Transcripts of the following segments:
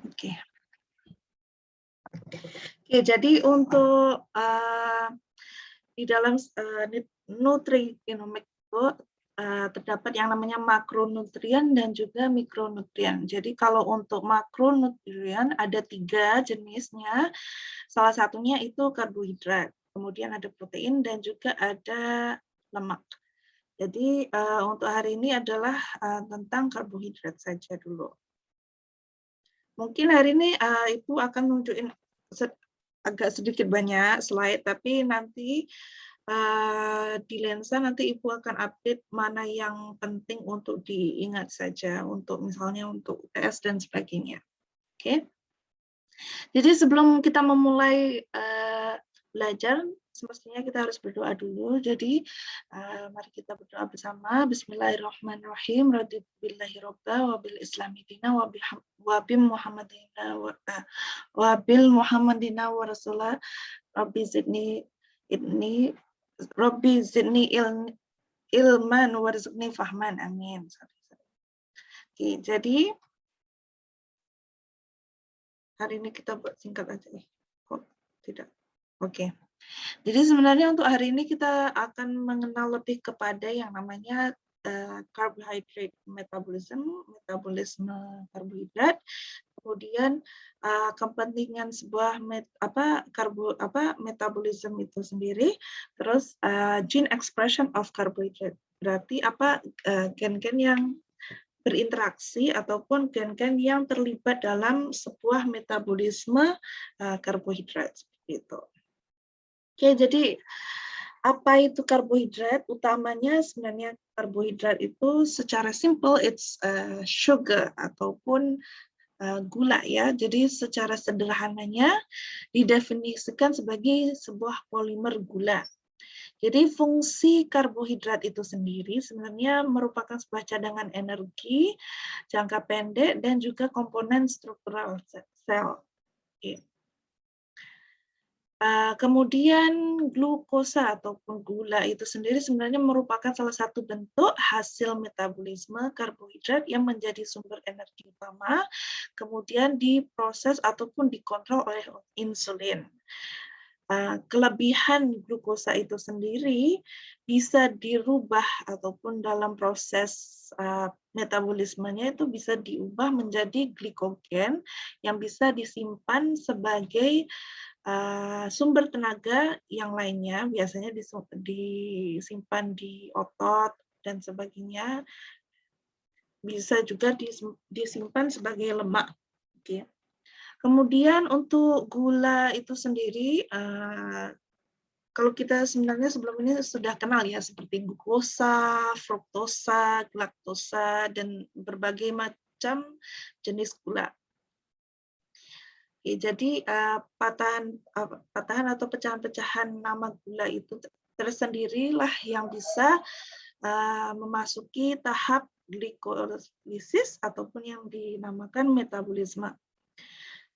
Oke. Oke, jadi untuk di dalam nutrigenomic itu terdapat yang namanya makronutrien dan juga mikronutrien. Jadi kalau untuk makronutrien ada 3 jenisnya, salah satunya itu karbohidrat, kemudian ada protein dan juga ada lemak. Jadi untuk hari ini adalah tentang karbohidrat saja dulu. Mungkin hari ini Ibu akan nunjukin agak sedikit banyak slide, tapi nanti di lensa nanti Ibu akan update mana yang penting untuk diingat saja, untuk misalnya untuk UTS dan sebagainya. Oke. Jadi sebelum kita memulai belajar, semestinya kita harus berdoa dulu. Jadi mari kita berdoa bersama. Bismillahirrahmanirrahim. Radibillahi robba wa bil islami dina wa bil muhammadina wa rasulah. Rabbi zidni ilman warzuqni fahman. Amin. Oke, jadi hari ini kita buat singkat aja nih. Kok tidak? Oke. Jadi sebenarnya untuk hari ini kita akan mengenal lebih kepada yang namanya carbohydrate metabolisme karbohidrat, kemudian kepentingan sebuah metabolisme itu sendiri, terus gene expression of carbohydrate, berarti apa gen-gen yang berinteraksi ataupun gen-gen yang terlibat dalam sebuah metabolisme karbohidrat seperti itu. Oke, jadi apa itu karbohidrat? Utamanya sebenarnya karbohidrat itu secara simple it's sugar ataupun gula ya. Jadi secara sederhananya didefinisikan sebagai sebuah polimer gula. Jadi fungsi karbohidrat itu sendiri sebenarnya merupakan sebuah cadangan energi jangka pendek dan juga komponen struktural sel. Oke. Kemudian glukosa ataupun gula itu sendiri sebenarnya merupakan salah satu bentuk hasil metabolisme karbohidrat yang menjadi sumber energi utama, kemudian diproses ataupun dikontrol oleh insulin. Kelebihan glukosa itu sendiri bisa dirubah ataupun dalam proses metabolismenya itu bisa diubah menjadi glikogen yang bisa disimpan sebagai sumber tenaga yang lainnya, biasanya disimpan di otot dan sebagainya, bisa juga disimpan sebagai lemak. Oke. Kemudian untuk gula itu sendiri, kalau kita sebenarnya sebelum ini sudah kenal ya, seperti glukosa, fruktosa, laktosa, dan berbagai macam jenis gula. Jadi patahan atau pecahan-pecahan nama gula itu tersendirilah yang bisa memasuki tahap glikolisis ataupun yang dinamakan metabolisme.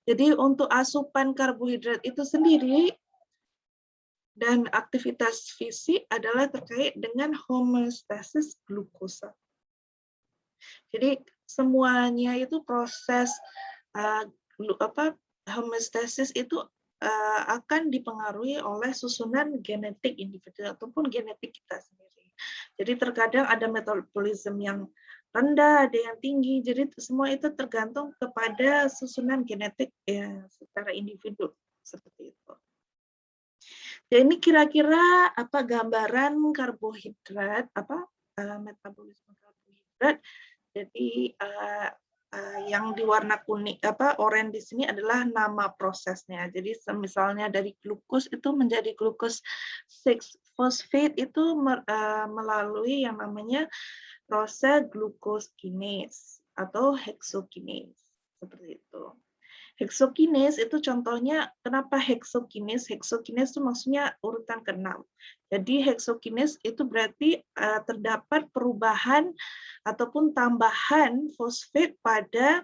Jadi untuk asupan karbohidrat itu sendiri dan aktivitas fisik adalah terkait dengan homeostasis glukosa. Jadi semuanya itu proses homeostasis itu akan dipengaruhi oleh susunan genetik individu ataupun genetik kita sendiri. Jadi terkadang ada metabolisme yang rendah, ada yang tinggi. Jadi semua itu tergantung kepada susunan genetik ya, secara individu seperti itu. Jadi ini kira-kira apa gambaran karbohidrat, metabolisme karbohidrat. Jadi yang di warna kuning oranye di sini adalah nama prosesnya. Jadi misalnya dari glukos itu menjadi glukos 6-phosphate itu melalui yang namanya proses glukokinase atau hexokinase seperti itu. Hexokinase itu contohnya kenapa hexokinase? Hexokinase itu maksudnya urutan ke-6. Jadi hexokinase itu berarti terdapat perubahan ataupun tambahan fosfat pada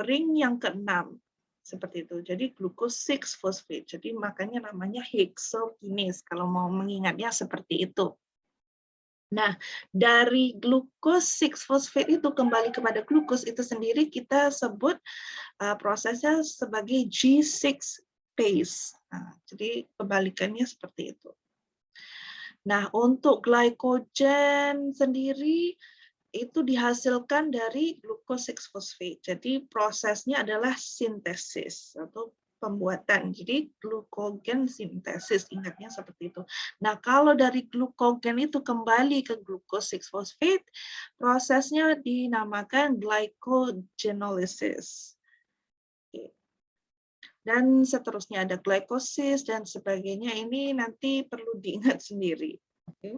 ring yang ke-6. Seperti itu. Jadi glucose 6-phosphate. Jadi makanya namanya hexokinase kalau mau mengingatnya seperti itu. Nah, dari glucose 6-phosphate itu kembali kepada glukos itu sendiri kita sebut prosesnya sebagai G6 phase. Nah, jadi kebalikannya seperti itu. Nah, untuk glikogen sendiri itu dihasilkan dari glucose 6-phosphate. Jadi prosesnya adalah sintesis atau pembuatan. Jadi glukogen sintesis, ingatnya seperti itu. Nah, kalau dari glukogen itu kembali ke glucose 6-phosphate, prosesnya dinamakan glycogenolysis. Dan seterusnya ada glycosis dan sebagainya. Ini nanti perlu diingat sendiri. Oke.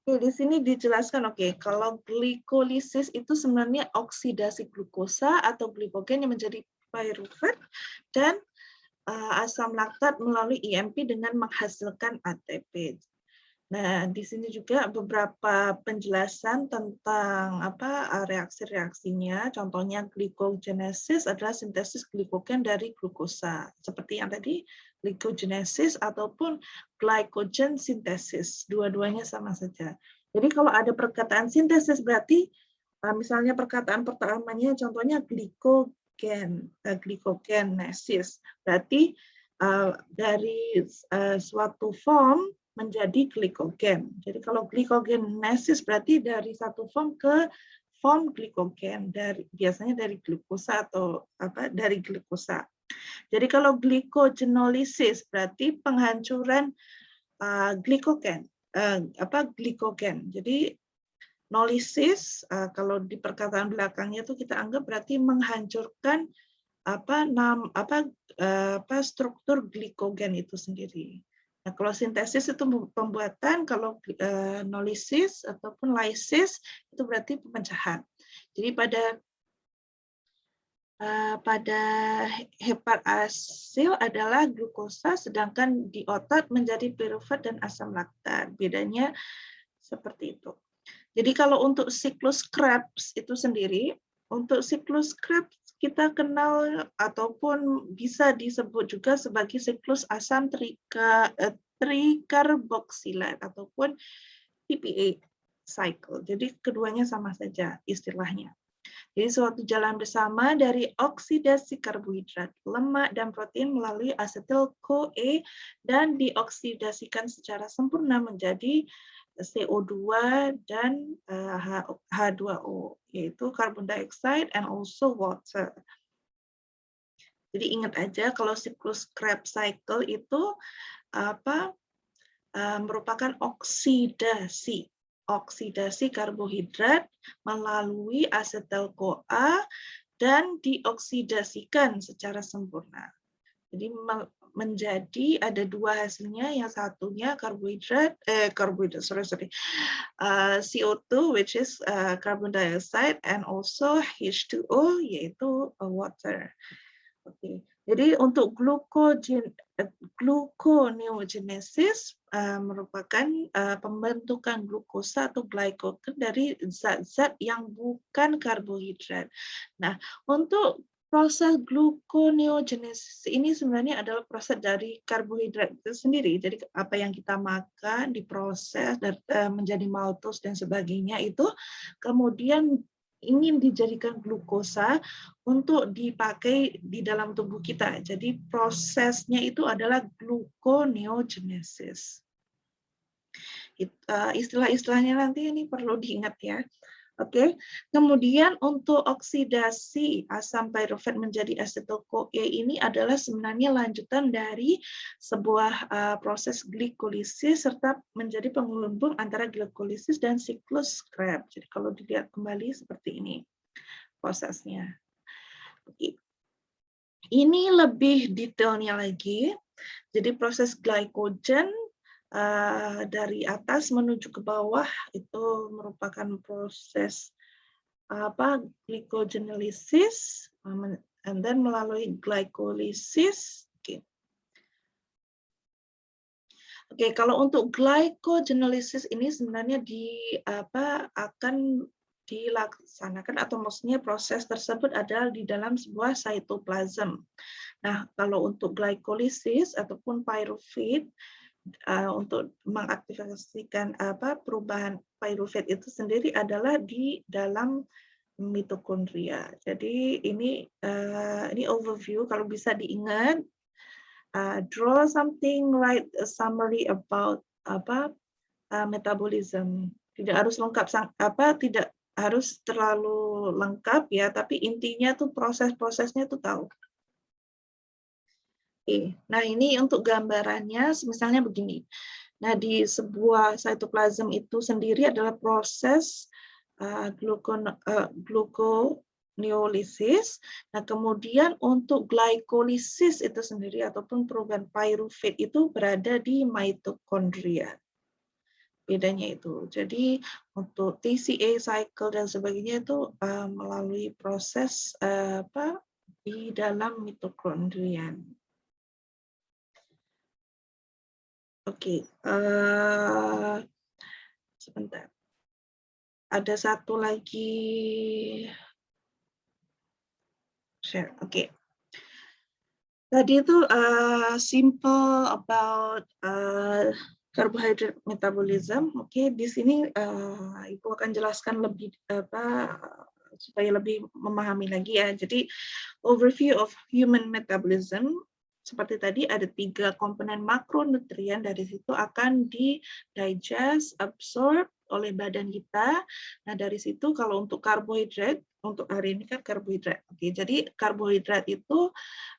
Oke, di sini dijelaskan, kalau glikolisis itu sebenarnya oksidasi glukosa atau glikogen yang menjadi pyruvate dan asam laktat melalui IMP dengan menghasilkan ATP. Nah, di sini juga beberapa penjelasan tentang reaksi-reaksinya. Contohnya glikogenesis adalah sintesis glikogen dari glukosa. Seperti yang tadi, glikogenesis ataupun glycogen sintesis. Dua-duanya sama saja. Jadi kalau ada perkataan sintesis berarti misalnya perkataan pertamanya contohnya glikogenesis. Berarti dari suatu form menjadi glikogen. Jadi kalau glikogenesis berarti dari satu form ke form glikogen, biasanya dari glukosa atau dari glikosa. Jadi kalau glikogenolisis berarti penghancuran glikogen, glikogen. Jadi nolisis kalau di perkataan belakangnya itu kita anggap berarti menghancurkan struktur glikogen itu sendiri. Nah, kalau sintesis itu pembuatan, kalau nolisis ataupun lysis itu berarti pemecahan. Jadi pada hepat asil adalah glukosa, sedangkan di otot menjadi piruvat dan asam laktat. Bedanya seperti itu. Jadi kalau untuk siklus Krebs itu sendiri, untuk siklus Krebs kita kenal ataupun bisa disebut juga sebagai siklus asam trikarboksilat ataupun TPA cycle. Jadi keduanya sama saja istilahnya. Jadi suatu jalan bersama dari oksidasi karbohidrat, lemak, dan protein melalui asetil-CoA dan dioksidasikan secara sempurna menjadi CO2 dan H2O, yaitu carbon dioxide and also water. Jadi ingat aja kalau siklus Krebs cycle itu merupakan oksidasi karbohidrat melalui asetil-CoA dan dioksidasikan secara sempurna. Jadi menjadi ada dua hasilnya, yang satunya CO2 which is carbon dioxide and also H2O yaitu water. Oke. Jadi untuk gluconeogenesis merupakan pembentukan glukosa atau glikogen dari zat-zat yang bukan karbohidrat. Nah, untuk proses gluconeogenesis ini sebenarnya adalah proses dari karbohidrat itu sendiri. Jadi apa yang kita makan diproses menjadi maltos dan sebagainya itu kemudian ingin dijadikan glukosa untuk dipakai di dalam tubuh kita. Jadi prosesnya itu adalah gluconeogenesis. Istilah-istilahnya nanti ini perlu diingat ya. Oke. Kemudian untuk oksidasi asam piruvate menjadi asetil-CoA ini adalah sebenarnya lanjutan dari sebuah proses glikolisis serta menjadi pengelubung antara glikolisis dan siklus Krebs. Jadi kalau dilihat kembali seperti ini prosesnya. Oke. Ini lebih detailnya lagi. Jadi proses glikogen dari atas menuju ke bawah itu merupakan proses glycogenolysis and then melalui glycolysis. Oke, kalau untuk glycogenolysis ini sebenarnya akan dilaksanakan atau maksudnya proses tersebut adalah di dalam sebuah cytoplasm. Nah, kalau untuk glycolysis ataupun pyruvate untuk mengaktifasikan perubahan pyruvate itu sendiri adalah di dalam mitokondria. Jadi ini overview, kalau bisa diingat, draw something, write a summary about metabolism. Tidak harus lengkap, tidak harus terlalu lengkap ya, tapi intinya tuh proses-prosesnya tuh tahu. Oke, nah ini untuk gambarannya, misalnya begini. Nah, di sebuah cytoplasm itu sendiri adalah proses gluconeolysis. Nah, kemudian untuk glycolysis itu sendiri ataupun perubahan pyruvate itu berada di mitokondria. Bedanya itu. Jadi untuk TCA cycle dan sebagainya itu melalui proses di dalam mitokondria. Oke, sebentar. Ada satu lagi share. Oke. Tadi itu simple about carbohydrate metabolism. Oke, di sini Ibu akan jelaskan lebih supaya lebih memahami lagi ya. Jadi overview of human metabolism. Seperti tadi ada 3 komponen makronutrien, dari situ akan di-digest, absorb oleh badan kita. Nah, dari situ kalau untuk karbohidrat, untuk hari ini kan karbohidrat. Oke, jadi karbohidrat itu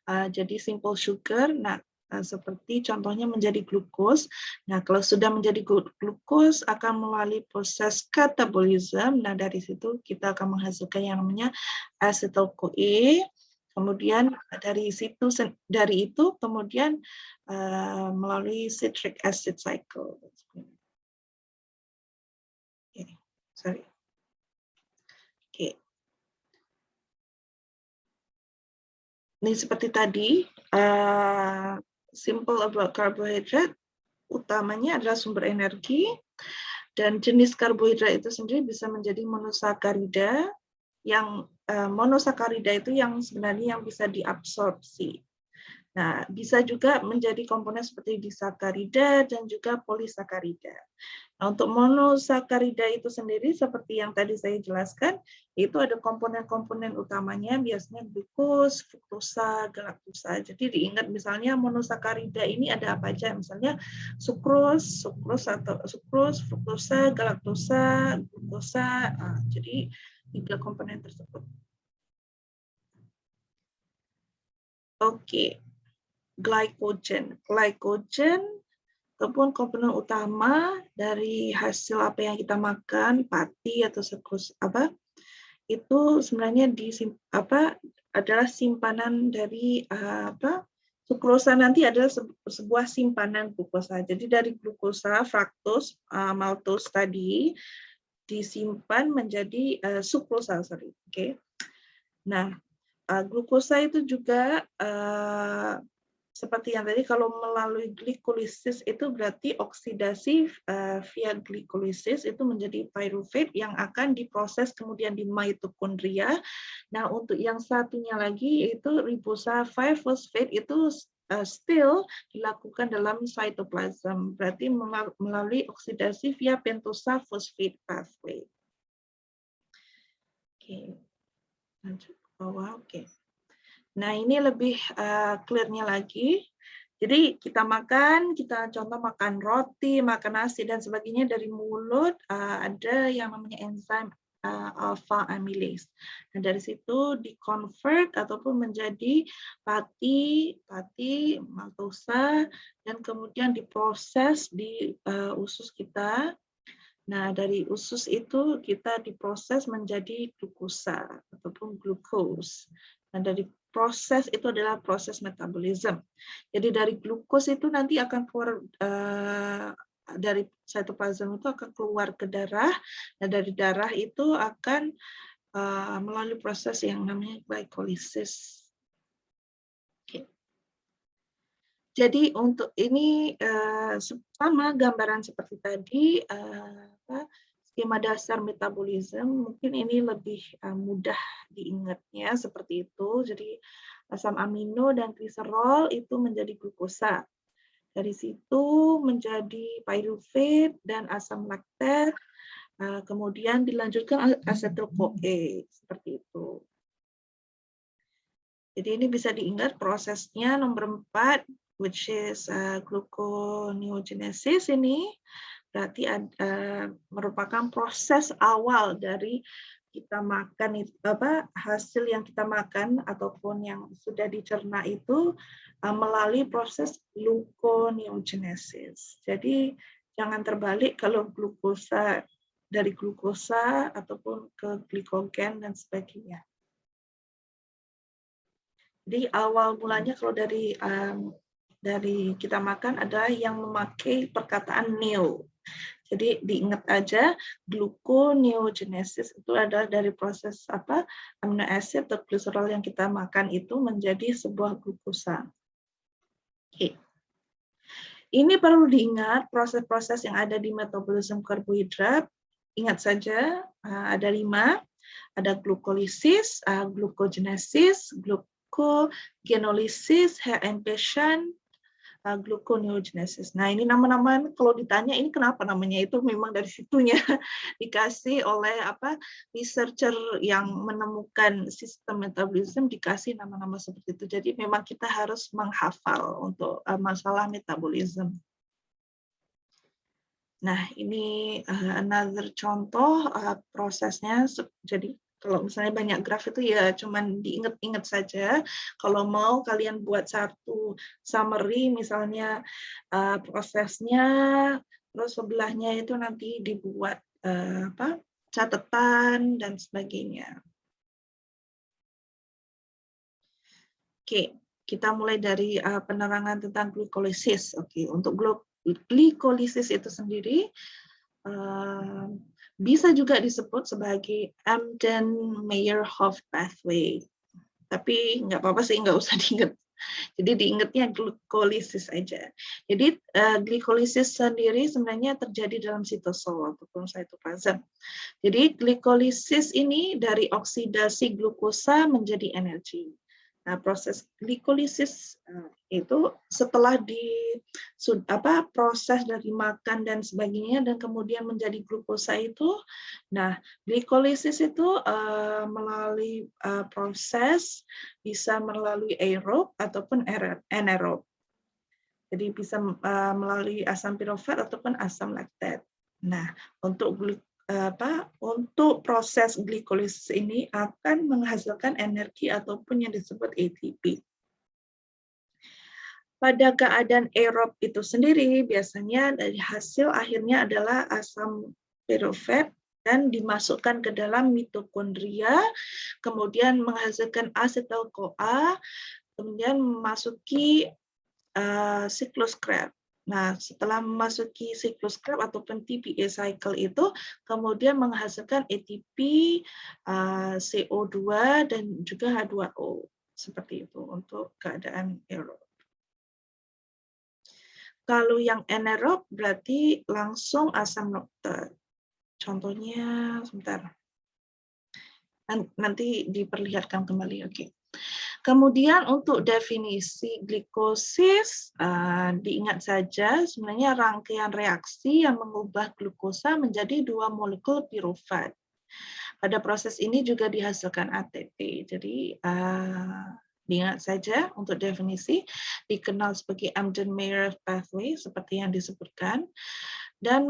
jadi simple sugar. Nah, seperti contohnya menjadi glukos. Nah, kalau sudah menjadi glukos akan melalui proses katabolisme. Nah, dari situ kita akan menghasilkan yang namanya acetyl-CoA. Kemudian dari itu kemudian melalui citric acid cycle. Sorry. Oke. Ini seperti tadi, simple about carbohydrate, utamanya adalah sumber energi, dan jenis karbohidrat itu sendiri bisa menjadi monosakarida, yang monosakarida itu yang sebenarnya yang bisa diabsorpsi. Nah, bisa juga menjadi komponen seperti disakarida dan juga polisakarida. Nah, untuk monosakarida itu sendiri seperti yang tadi saya jelaskan, itu ada komponen-komponen utamanya, biasanya glukos, fruktosa, galaktosa. Jadi diingat misalnya monosakarida ini ada apa aja, misalnya sukros, fruktosa, galaktosa, glukosa. Jadi 3 komponen tersebut. Oke. Glycogen. Glycogen ataupun komponen utama dari hasil apa yang kita makan, pati atau sukrose itu sebenarnya adalah simpanan dari sukrosa nanti adalah sebuah simpanan glukosa. Jadi dari glukosa, fruktos, maltose tadi disimpan menjadi sukrosa, Oke. Nah, glukosa itu juga seperti yang tadi, kalau melalui glikolisis itu berarti oksidasi via glikolisis itu menjadi pyruvate yang akan diproses kemudian di mitokondria. Nah, untuk yang satunya lagi yaitu ribosa 5-phosphate itu still dilakukan dalam cytoplasm, berarti melalui oksidasi via pentosa phosphate pathway. Oke, lanjut ke bawah. Oke. Nah, ini lebih clear-nya lagi. Jadi kita contoh makan roti, makan nasi, dan sebagainya, dari mulut ada yang namanya enzim alpha amylase. Nah, dari situ di-convert ataupun menjadi pati, maltosa, dan kemudian diproses di usus kita. Nah, dari usus itu kita diproses menjadi glukosa ataupun glukos. Nah, dari proses itu adalah proses metabolisme. Jadi dari glukos itu nanti akan keluar dari cytoplasm itu akan keluar ke darah. Nah, dari darah itu akan melalui proses yang namanya glycolysis. Jadi untuk ini sama gambaran seperti tadi, skema dasar metabolisme, mungkin ini lebih mudah diingatnya seperti itu. Jadi asam amino dan gliserol itu menjadi glukosa. Dari situ menjadi pyruvate dan asam laktat. kemudian dilanjutkan asetil-CoA seperti itu. Jadi ini bisa diingat prosesnya nomor 4, which is gluconeogenesis ini berarti merupakan proses awal dari kita makan hasil yang kita makan ataupun yang sudah dicerna itu melalui proses gluconeogenesis. Jadi jangan terbalik kalau glukosa dari glukosa ataupun ke glikogen dan sebagainya. Jadi awal mulanya kalau dari kita makan ada yang memakai perkataan neo. Jadi diingat aja gluconeogenesis itu adalah dari proses amino acid atau gliserol yang kita makan itu menjadi sebuah glukosa. Oke. Ini perlu diingat proses-proses yang ada di metabolisme karbohidrat. Ingat saja ada 5, ada glukolisis, glucogenesis, glucogenolisis, Henn-Peshan, gluconeogenesis. Nah, ini nama-nama kalau ditanya ini kenapa namanya itu memang dari situnya dikasih oleh researcher yang menemukan sistem metabolisme dikasih nama-nama seperti itu. Jadi memang kita harus menghafal untuk masalah metabolisme. Nah, ini another contoh prosesnya. Jadi kalau misalnya banyak graf itu ya cuman diingat-ingat saja. Kalau mau kalian buat satu summary misalnya prosesnya, terus sebelahnya itu nanti dibuat catatan dan sebagainya. Oke, kita mulai dari penerangan tentang glikolisis. Oke, untuk glikolisis itu sendiri bisa juga disebut sebagai Embden-Meyerhof pathway. Tapi nggak apa-apa sih, nggak usah diingat. Jadi diingatnya glikolisis aja. Jadi glikolisis sendiri sebenarnya terjadi dalam sitosol ataupun sitoplasm. Jadi glikolisis ini dari oksidasi glukosa menjadi energi. Nah, proses glikolisis itu setelah proses dari makan dan sebagainya dan kemudian menjadi glukosa itu, nah glikolisis itu melalui proses bisa melalui aerob ataupun anaerob. Jadi bisa melalui asam pirofat ataupun asam laktat. Nah, untuk proses glikolisis ini akan menghasilkan energi ataupun yang disebut ATP. Pada keadaan aerob itu sendiri, biasanya dari hasil akhirnya adalah asam pirofat dan dimasukkan ke dalam mitokondria, kemudian menghasilkan asetil-CoA, kemudian memasuki siklus Krebs. Nah, setelah memasuki siklus Krebs ataupun TPA cycle itu, kemudian menghasilkan ATP, CO2, dan juga H2O. Seperti itu untuk keadaan aerob. Kalau yang anaerob berarti langsung asam laktat. Contohnya, sebentar. Nanti diperlihatkan kembali, oke. Kemudian untuk definisi glikosis, diingat saja sebenarnya rangkaian reaksi yang mengubah glukosa menjadi 2 molekul pirufat. Pada proses ini juga dihasilkan ATP. Jadi diingat saja untuk definisi, dikenal sebagai Embden-Meyerhof pathway seperti yang disebutkan, dan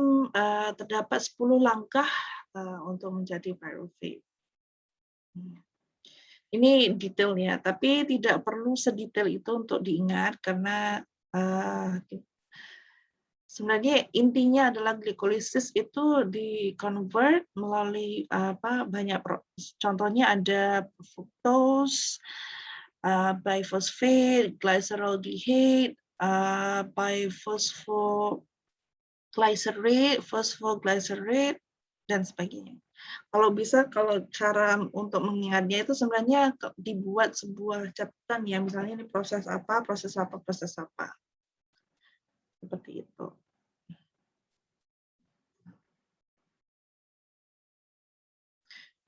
terdapat 10 langkah untuk menjadi pyruvate. Ini detailnya, tapi tidak perlu sedetail itu untuk diingat karena sebenarnya intinya adalah glikolisis itu di-convert melalui banyak contohnya ada fructose, biphosphate, glyceraldehyde, bifosfoglycerate, phosphoglycerate, dan sebagainya. Kalau bisa, kalau cara untuk mengingatnya itu sebenarnya dibuat sebuah catatan ya, misalnya ini proses apa, proses apa, proses apa. Seperti itu.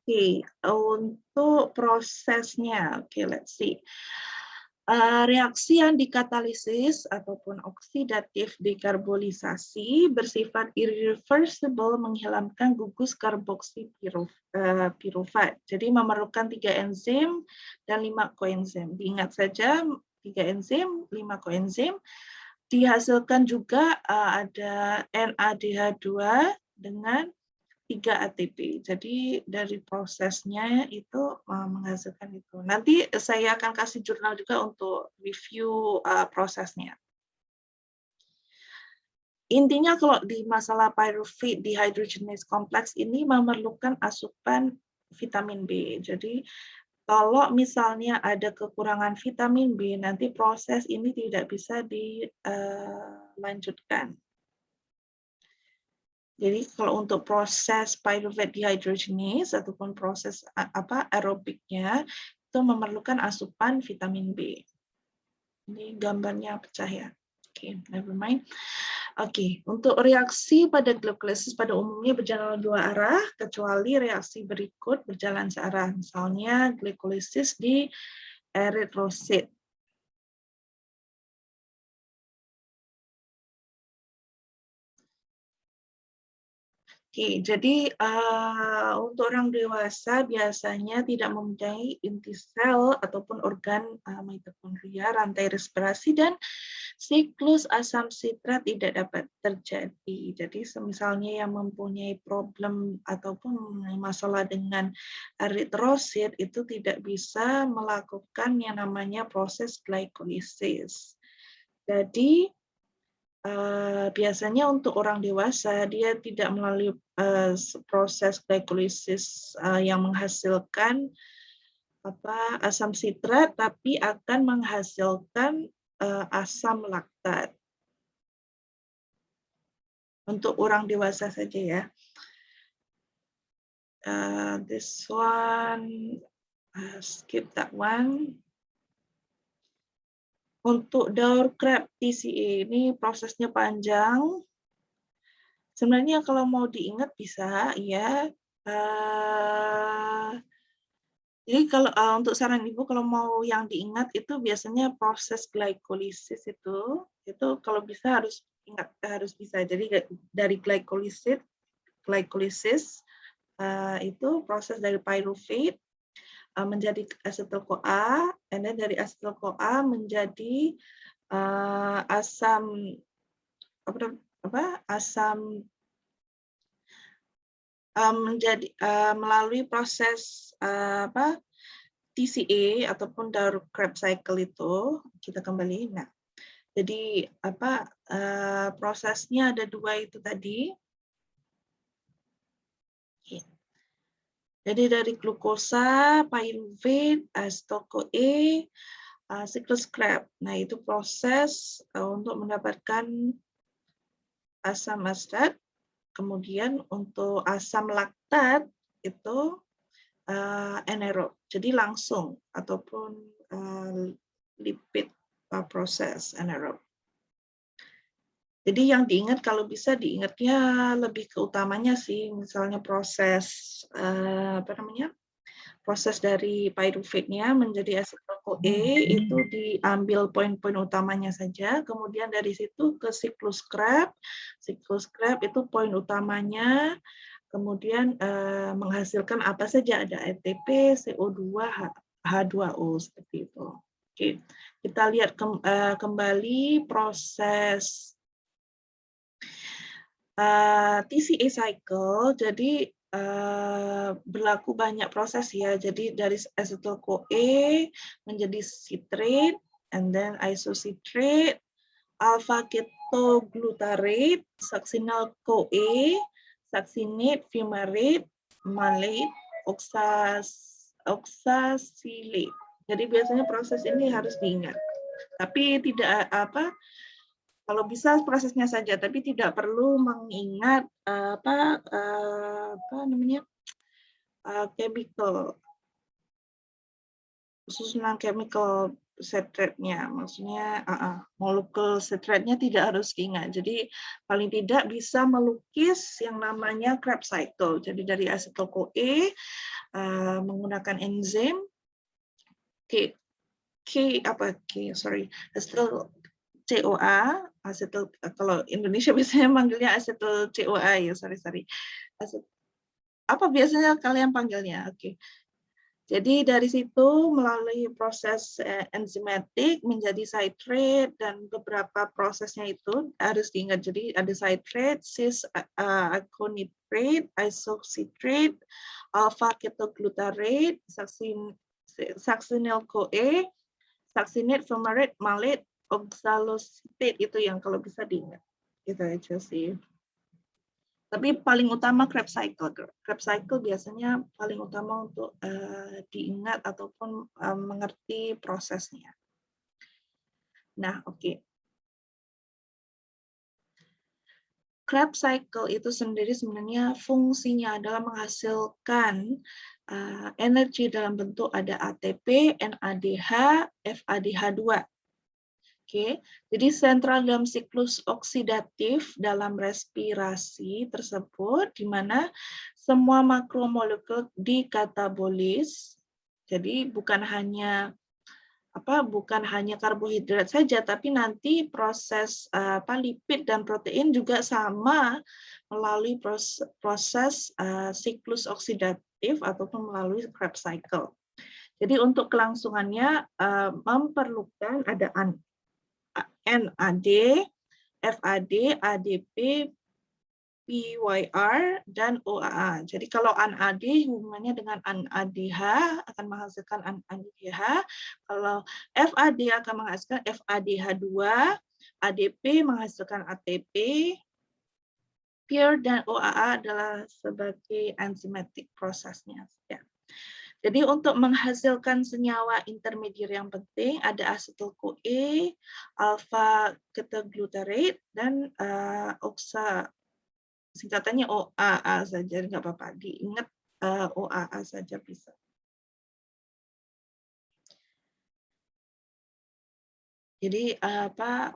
Oke, untuk prosesnya, oke, let's see. Reaksi yang dikatalisis ataupun oksidatif dekarbolisasi bersifat irreversible menghilangkan gugus karboksi pirufat. Jadi memerlukan 3 enzim dan 5 koenzim. Diingat saja 3 enzim, 5 koenzim. Dihasilkan juga ada NADH2 dengan 3 ATP. Jadi dari prosesnya itu menghasilkan itu. Nanti saya akan kasih jurnal juga untuk review prosesnya. Intinya kalau di masalah pyruvate dehydrogenase kompleks ini memerlukan asupan vitamin B. Jadi kalau misalnya ada kekurangan vitamin B, nanti proses ini tidak bisa dilanjutkan. Jadi kalau untuk proses pyruvate dehydrogenase ataupun proses aerobiknya itu memerlukan asupan vitamin B. Ini gambarnya pecah ya. Oke, never mind. Oke, untuk reaksi pada glikolisis pada umumnya berjalan dua arah, kecuali reaksi berikut berjalan searah. Misalnya glikolisis di eritrosit. Oke, jadi untuk orang dewasa biasanya tidak mempunyai inti sel ataupun organ mitokondria, rantai respirasi, dan siklus asam sitrat tidak dapat terjadi. Jadi misalnya yang mempunyai problem ataupun masalah dengan eritrosit itu tidak bisa melakukan yang namanya proses glikolisis. Jadi biasanya untuk orang dewasa dia tidak melalui proses glikolisis yang menghasilkan asam sitrat, tapi akan menghasilkan asam laktat. Untuk orang dewasa saja ya. This one, skip that one. Untuk daur crab TCA ini prosesnya panjang. Sebenarnya kalau mau diingat bisa ya. Jadi kalau untuk saran Ibu kalau mau yang diingat itu biasanya proses glikolisis itu kalau bisa harus ingat, harus bisa. Jadi dari glikolisis itu proses dari pyruvate menjadi asetil-CoA, and then dari asetil-CoA menjadi asam menjadi melalui proses TCA ataupun daur crab cycle itu kita kembali. Nah, jadi prosesnya ada dua itu tadi. Jadi dari glukosa, pyruvate, asetil-CoA, siklus Krebs. Nah, itu proses untuk mendapatkan asam asetat. Kemudian untuk asam laktat itu anaerob. Jadi langsung ataupun lipid proses anaerob. Jadi yang diingat kalau bisa diingatnya lebih ke utamanya sih, misalnya proses proses dari pyruvate-nya menjadi asetil-CoA itu diambil poin-poin utamanya saja, kemudian dari situ ke siklus Krebs. Siklus Krebs itu poin utamanya, kemudian menghasilkan apa saja, ada ATP, CO2, H2O seperti itu. Oke, kita lihat kembali proses TCA cycle. Jadi berlaku banyak proses ya. Jadi dari asetil-CoA menjadi citrate, and then isocitrate, alpha ketoglutarate, succinyl-CoA, succinate, fumarate, malate, oxacylate. Jadi biasanya proses ini harus diingat. Tapi tidak kalau bisa prosesnya saja, tapi tidak perlu mengingat chemical, susunan chemical citrate-nya, maksudnya molekul citrate-nya tidak harus diingat. Jadi paling tidak bisa melukis yang namanya Krebs cycle. Jadi dari asetil-CoA menggunakan enzim. Oke. asetil CoA, asetil, kalau Indonesia biasanya manggilnya asetil CoA ya, apa biasanya kalian panggilnya? Oke. Jadi dari situ melalui proses enzimatik menjadi citrate dan beberapa prosesnya itu harus diingat. Jadi ada citrate, cis aconitrate, isocitrate, alpha ketoglutarate, succinyl-CoA, succinate, fumarate, malate, oxaloacetate, itu yang kalau bisa diingat. Itu aja sih. Tapi paling utama Krebs cycle. Krebs cycle biasanya paling utama untuk diingat ataupun mengerti prosesnya. Nah, oke. Krebs cycle itu sendiri sebenarnya fungsinya adalah menghasilkan energi dalam bentuk ada ATP, NADH, FADH2. Oke, jadi sentral dalam siklus oksidatif dalam respirasi tersebut, di mana semua makromolekul dikatabolis. Jadi bukan hanya karbohidrat saja, tapi nanti proses lipid dan protein juga sama melalui proses siklus oksidatif ataupun melalui Krebs cycle. Jadi untuk kelangsungannya memerlukan ada NAD, FAD, ADP, PYR, dan OAA. Jadi kalau NAD hubungannya dengan NADH akan menghasilkan NADH, kalau FAD akan menghasilkan FADH2, ADP menghasilkan ATP, PYR dan OAA adalah sebagai enzimatik prosesnya. Ya. Jadi untuk menghasilkan senyawa intermedier yang penting ada asetil-CoA, alpha ketoglutarate, dan singkatannya OAA saja, nggak apa-apa, diingat OAA saja bisa. Jadi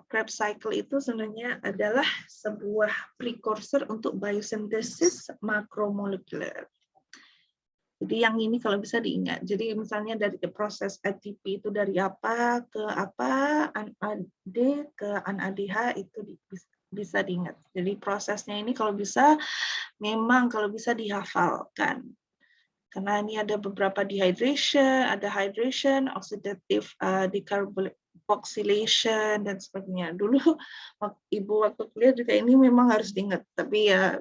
Krebs cycle itu sebenarnya adalah sebuah precursor untuk biosintesis makromolekuler. Jadi yang ini kalau bisa diingat. Jadi misalnya dari proses ATP itu dari apa ke apa, NAD ke NADH itu bisa diingat. Jadi prosesnya ini kalau bisa memang kalau bisa dihafalkan. Karena ini ada beberapa dehydration, ada hydration, oxidative decarboxylation dan sebagainya. Dulu Ibu waktu kuliah juga ini memang harus diingat. Tapi ya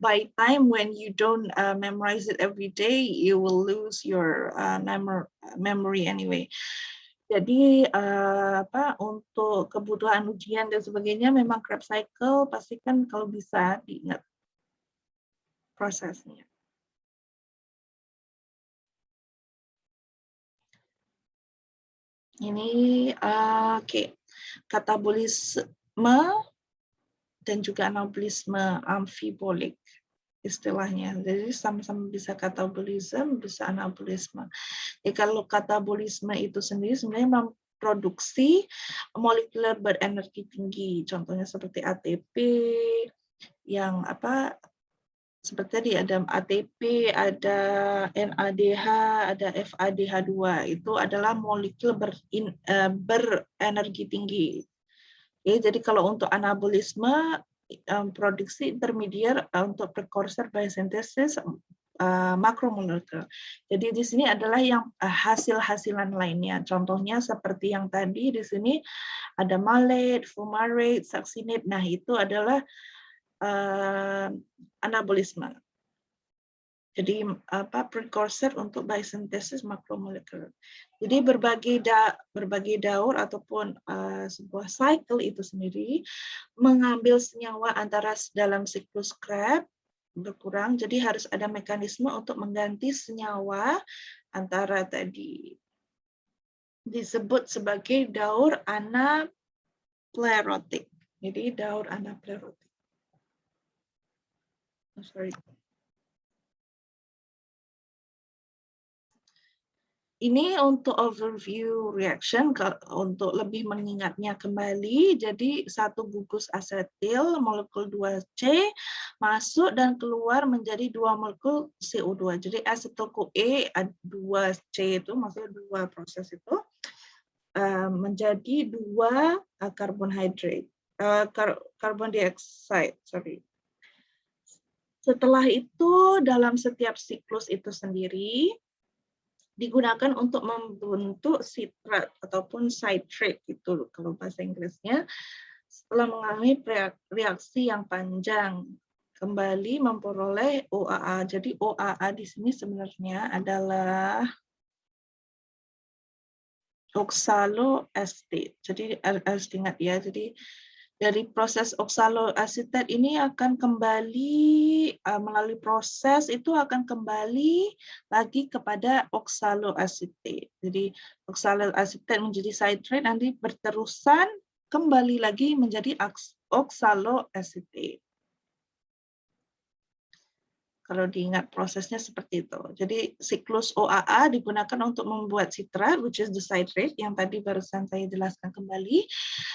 by time when you don't memorize it every day, you will lose your memory anyway. Jadi untuk kebutuhan ujian dan sebagainya memang Krebs cycle pastikan kalau bisa diingat prosesnya. Ini oke. Katabolisme dan juga anabolisme amfibolik istilahnya. Jadi sama-sama bisa katabolisme, bisa anabolisme. Jadi kalau katabolisme itu sendiri sebenarnya memproduksi molekul berenergi tinggi. Contohnya seperti ATP, yang seperti tadi ada ATP, ada NADH, ada FADH2. Itu adalah molekul berenergi tinggi. Jadi kalau untuk anabolisme, produksi intermedier untuk precursor biosintesis makromolekul. Jadi di sini adalah yang hasil-hasilan lainnya. Contohnya seperti yang tadi di sini ada malate, fumarate, succinate. Nah, itu adalah anabolisme. Jadi precursor untuk biosintesis makromolekul. Jadi berbagai daur ataupun sebuah cycle itu sendiri mengambil senyawa antara dalam siklus Krebs berkurang. Jadi harus ada mekanisme untuk mengganti senyawa antara tadi disebut sebagai daur anaplerotik. Jadi daur anaplerotik. Oh, sorry. Ini untuk overview reaction, untuk lebih mengingatnya kembali. Jadi satu gugus asetil molekul 2C masuk dan keluar menjadi 2 molekul CO2. Jadi asetil-CoA 2C itu maksudnya 2 proses itu menjadi 2 carbon dioxide. Setelah itu dalam setiap siklus itu sendiri digunakan untuk membentuk sitrat ataupun citrate itu kalau bahasa Inggrisnya. Setelah mengalami reaksi yang panjang, kembali memperoleh OAA. Jadi OAA di sini sebenarnya adalah oxaloacetate. Jadi harus diingat ya. Jadi dari proses oxaloacetate ini akan kembali melalui proses itu akan kembali lagi kepada oxaloacetate. Jadi oxaloacetate menjadi citrate nanti berterusan kembali lagi menjadi oxaloacetate. Kalau diingat prosesnya seperti itu. Jadi siklus OAA digunakan untuk membuat sitrat, which is the citrate, yang tadi barusan saya jelaskan kembali.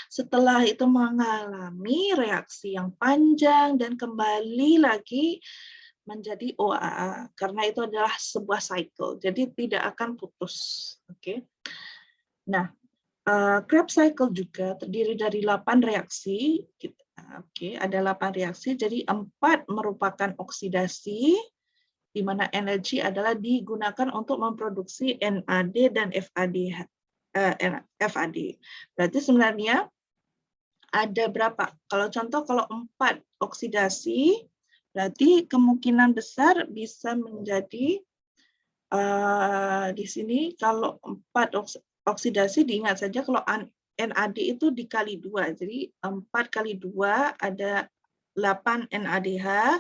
Setelah itu mengalami reaksi yang panjang dan kembali lagi menjadi OAA, karena itu adalah sebuah cycle, jadi tidak akan putus. Oke. Nah, Krebs cycle juga terdiri dari 8 reaksi. Oke, ada 8 reaksi, jadi 4 merupakan oksidasi, di mana energi adalah digunakan untuk memproduksi NAD dan FAD. Berarti sebenarnya ada berapa? Kalau 4 oksidasi, berarti kemungkinan besar bisa menjadi di sini kalau 4 oksidasi diingat saja kalau NAD itu dikali 2, jadi 4 kali 2 ada 8 NADH,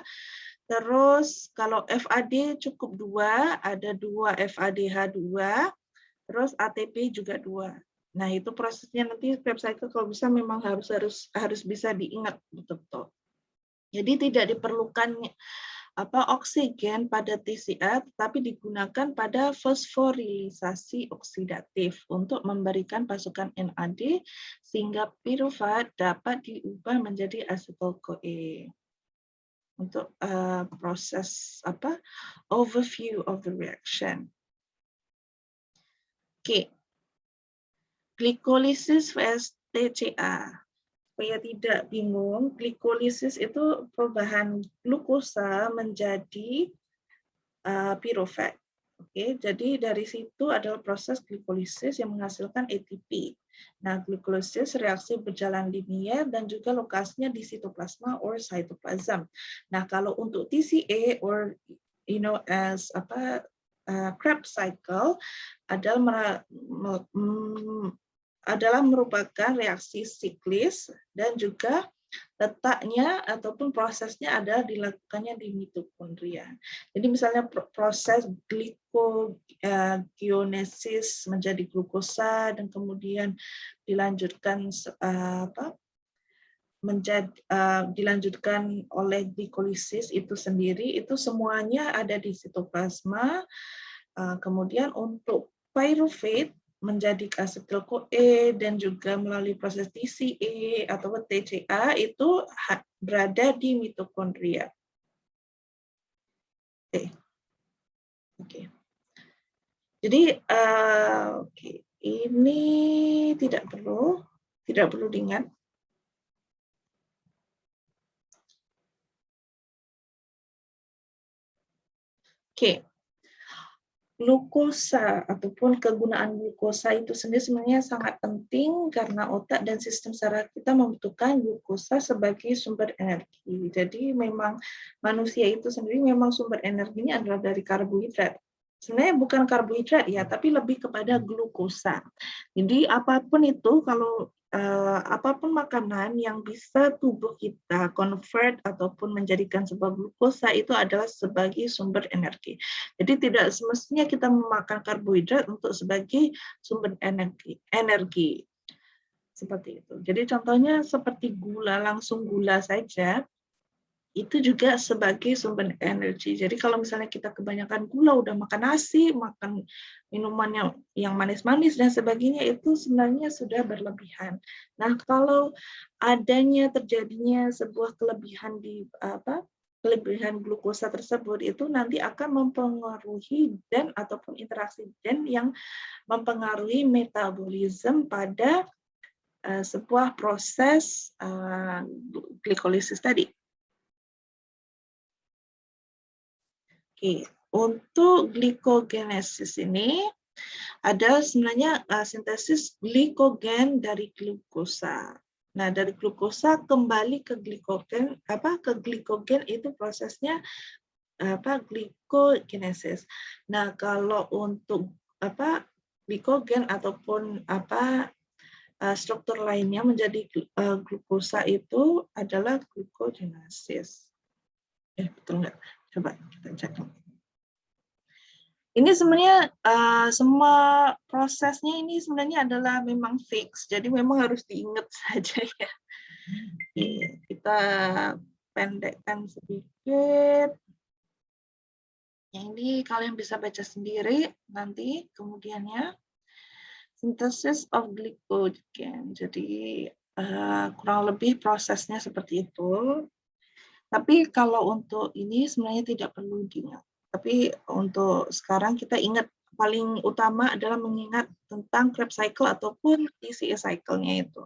terus kalau FAD cukup 2, ada 2 FADH2, terus ATP juga 2. Nah itu prosesnya nanti Krebs cycle kalau bisa memang harus bisa diingat betul-betul. Jadi tidak diperlukan oksigen pada TCA, tetapi digunakan pada fosforilisasi oksidatif untuk memberikan pasukan NAD sehingga pirufat dapat diubah menjadi acetyl-CoA. Untuk proses overview of the reaction. Oke. Glikolisis vs TCA. Supaya tidak bingung, glikolisis itu perubahan glukosa menjadi pirufat. Oke, jadi dari situ adalah proses glikolisis yang menghasilkan ATP. Nah, glikolisis reaksi berjalan linier dan juga lokasinya di sitoplasma or cytoplasm. Nah, kalau untuk TCA or as Krebs cycle adalah merupakan reaksi siklis dan juga letaknya ataupun prosesnya adalah dilakukannya di mitokondria. Jadi misalnya proses glikogenesis menjadi glukosa dan kemudian dilanjutkan dilanjutkan oleh glikolisis itu sendiri, itu semuanya ada di sitoplasma. Kemudian untuk pyruvate menjadi acetyl-CoA dan juga melalui proses TCA atau TCA itu berada di mitokondria. Oke. Jadi ini tidak perlu diingat. Oke. Glukosa ataupun kegunaan glukosa itu sendiri sebenarnya sangat penting karena otak dan sistem saraf kita membutuhkan glukosa sebagai sumber energi. Jadi memang manusia itu sendiri memang sumber energinya adalah dari karbohidrat. Sebenarnya bukan karbohidrat ya, tapi lebih kepada glukosa. Jadi apapun itu, kalau apapun makanan yang bisa tubuh kita convert ataupun menjadikan sebuah glukosa itu adalah sebagai sumber energi. Jadi tidak semestinya kita memakan karbohidrat untuk sebagai sumber energi. Seperti itu. Jadi contohnya seperti gula, langsung gula saja, itu juga sebagai sumber energi. Jadi kalau misalnya kita kebanyakan gula, udah makan nasi, makan minuman yang manis-manis dan sebagainya, itu sebenarnya sudah berlebihan. Nah, kalau terjadinya sebuah kelebihan di kelebihan glukosa tersebut itu nanti akan mempengaruhi gen ataupun interaksi gen yang mempengaruhi metabolisme pada sebuah proses glikolisis tadi. Oke, untuk glikogenesis ini ada sebenarnya sintesis glikogen dari glukosa. Nah, dari glukosa kembali ke glikogen, ke glikogen itu prosesnya glikogenesis. Nah, kalau untuk glikogen ataupun struktur lainnya menjadi glukosa itu adalah glukogenesis. Betul nggak? Coba kita cek. Ini sebenarnya semua prosesnya ini sebenarnya adalah memang fix, jadi memang harus diingat saja ya. Kita pendekkan sedikit. Yang ini kalian bisa baca sendiri nanti kemudiannya. Synthesis of glycogen. Jadi kurang lebih prosesnya seperti itu. Tapi kalau untuk ini sebenarnya tidak perlu diingat. Tapi untuk sekarang kita ingat paling utama adalah mengingat tentang Krebs cycle ataupun TCA cycle-nya itu.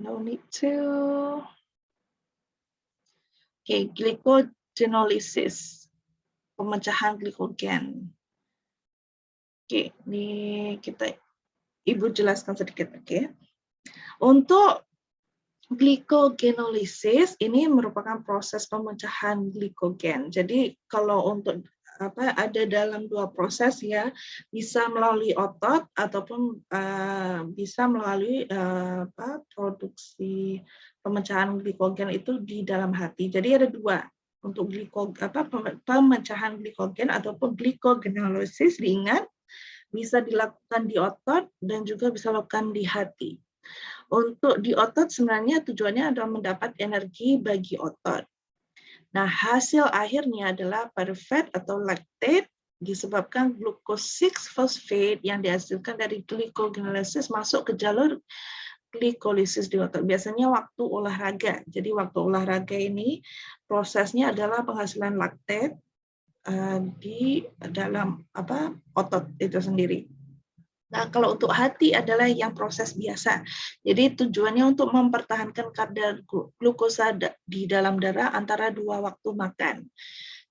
No need to. Oke, glycogenolysis, pemecahan glikogen. Oke, ini Ibu jelaskan sedikit, oke. Untuk glycogenolysis ini merupakan proses pemecahan glikogen. Jadi kalau untuk ada dalam dua proses ya, bisa melalui otot ataupun bisa melalui produksi pemecahan glikogen itu di dalam hati. Jadi ada dua untuk pemecahan glikogen ataupun glycogenolysis, diingat bisa dilakukan di otot dan juga bisa dilakukan di hati. Untuk di otot sebenarnya tujuannya adalah mendapat energi bagi otot. Nah, hasil akhirnya adalah pyruvate atau lactate disebabkan glucose 6-phosphate yang dihasilkan dari glycogenolysis masuk ke jalur glikolisis di otot. Biasanya waktu olahraga. Jadi waktu olahraga ini prosesnya adalah penghasilan lactate di dalam otot itu sendiri. Nah, kalau untuk hati adalah yang proses biasa. Jadi tujuannya untuk mempertahankan kadar glukosa di dalam darah antara dua waktu makan.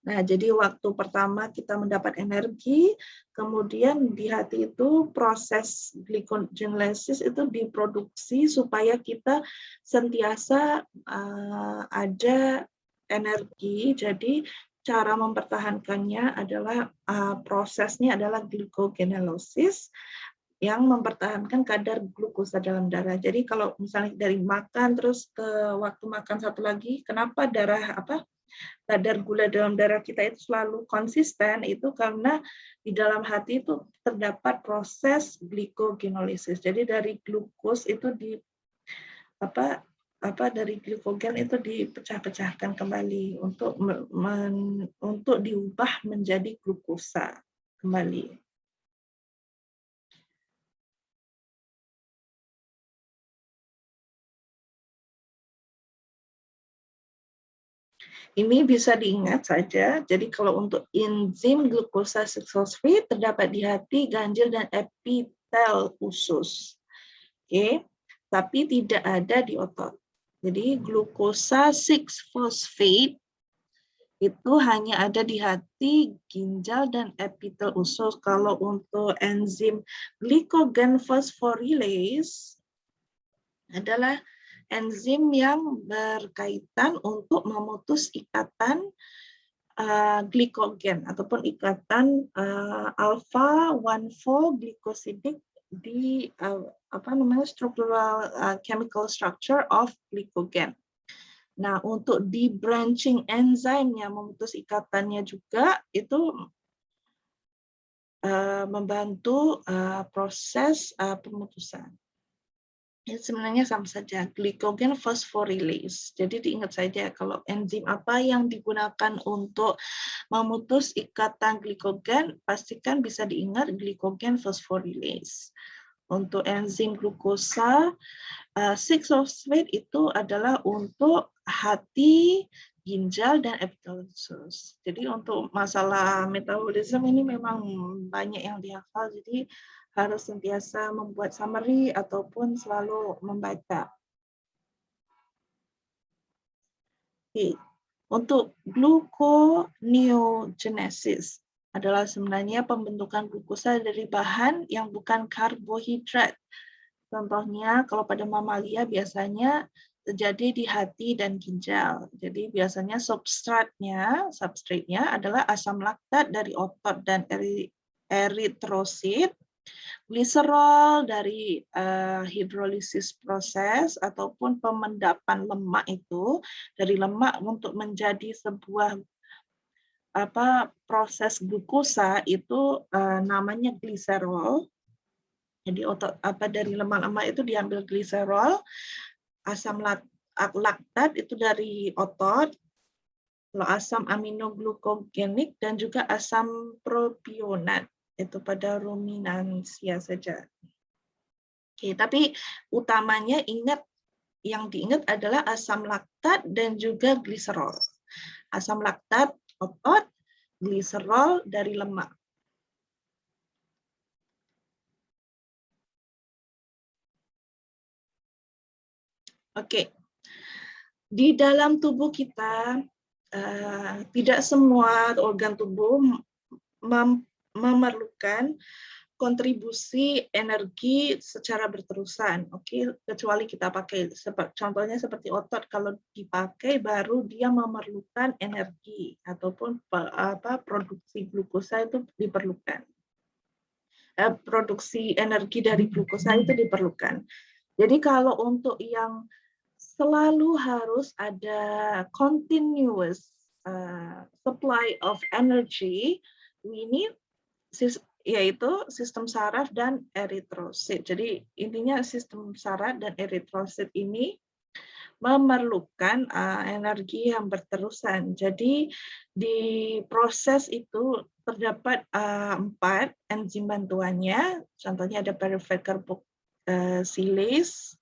Nah, jadi waktu pertama kita mendapat energi, kemudian di hati itu proses glycogenolysis itu diproduksi supaya kita sentiasa ada energi. Jadi cara mempertahankannya adalah prosesnya adalah glycogenolysis yang mempertahankan kadar glukosa dalam darah. Jadi kalau misalnya dari makan terus ke waktu makan satu lagi, kenapa kadar gula dalam darah kita itu selalu konsisten, itu karena di dalam hati itu terdapat proses glycogenolysis. Jadi dari glukos itu dari glikogen itu dipecah-pecahkan kembali untuk diubah menjadi glukosa kembali. Ini bisa diingat saja. Jadi kalau untuk enzim glukosa 6-phosphate terdapat di hati, ganjil, dan epitel usus. Oke, tapi tidak ada di otot. Jadi glukosa 6-phosphate itu hanya ada di hati, ginjal, dan epitel usus. Kalau untuk enzim glycogen phosphorylase adalah enzim yang berkaitan untuk memutus ikatan glikogen ataupun ikatan alpha-1,4-glycosidic di structural chemical structure of glycogen. Nah, untuk debranching enzimnya memutus ikatannya juga itu membantu proses pemutusan. Sebenarnya sama saja, glycogen phosphorylase. Jadi diingat saja kalau enzim apa yang digunakan untuk memutus ikatan glikogen, pastikan bisa diingat glycogen phosphorylase. Untuk enzim glukosa 6-phosphate itu adalah untuk hati, ginjal, dan epitalsus. Jadi untuk masalah metabolisme ini memang banyak yang dihafal, jadi harus sentiasa membuat summary ataupun selalu membaca. Oke. Untuk gluconeogenesis adalah sebenarnya pembentukan glukosa dari bahan yang bukan karbohidrat. Contohnya kalau pada mamalia biasanya terjadi di hati dan ginjal. Jadi biasanya substratnya adalah asam laktat dari otot dan eritrosit, gliserol dari hidrolisis proses ataupun pemendapan lemak itu dari lemak untuk menjadi sebuah proses glukosa itu namanya gliserol. Jadi dari lemak-lemak itu diambil gliserol, asam laktat itu dari otot, asam aminoglukogenik dan juga asam propionat itu pada ruminansia saja. Oke, tapi utamanya yang diingat adalah asam laktat dan juga gliserol. Asam laktat otot, gliserol dari lemak. Oke, di dalam tubuh kita tidak semua organ tubuh memerlukan kontribusi energi secara berterusan, oke, kecuali kita pakai, contohnya seperti otot, kalau dipakai baru dia memerlukan energi ataupun produksi glukosa itu diperlukan. Produksi energi dari glukosa itu diperlukan. Jadi kalau untuk yang selalu harus ada continuous supply of energy, ini yaitu sistem saraf dan eritrosit. Jadi intinya sistem saraf dan eritrosit ini memerlukan energi yang berterusan. Jadi di proses itu terdapat 4 enzim bantuannya. Contohnya ada pyruvate carboxylase,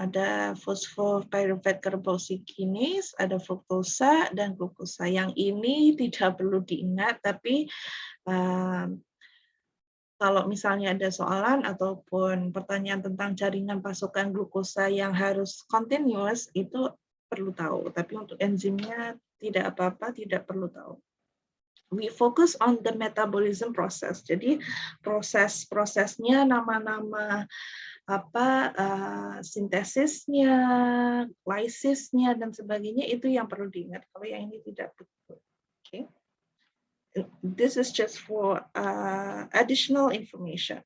ada fosfopyruvate carboxykinase, ada fruktosa dan glukosa. Yang ini tidak perlu diingat, tapi kalau misalnya ada soalan ataupun pertanyaan tentang jaringan pasokan glukosa yang harus continuous, itu perlu tahu. Tapi untuk enzimnya tidak apa-apa, tidak perlu tahu. We focus on the metabolism process. Jadi proses-prosesnya, nama-nama sintesisnya, lysisnya dan sebagainya itu yang perlu diingat. Kalau yang ini tidak betul. Okay. This is just for additional information.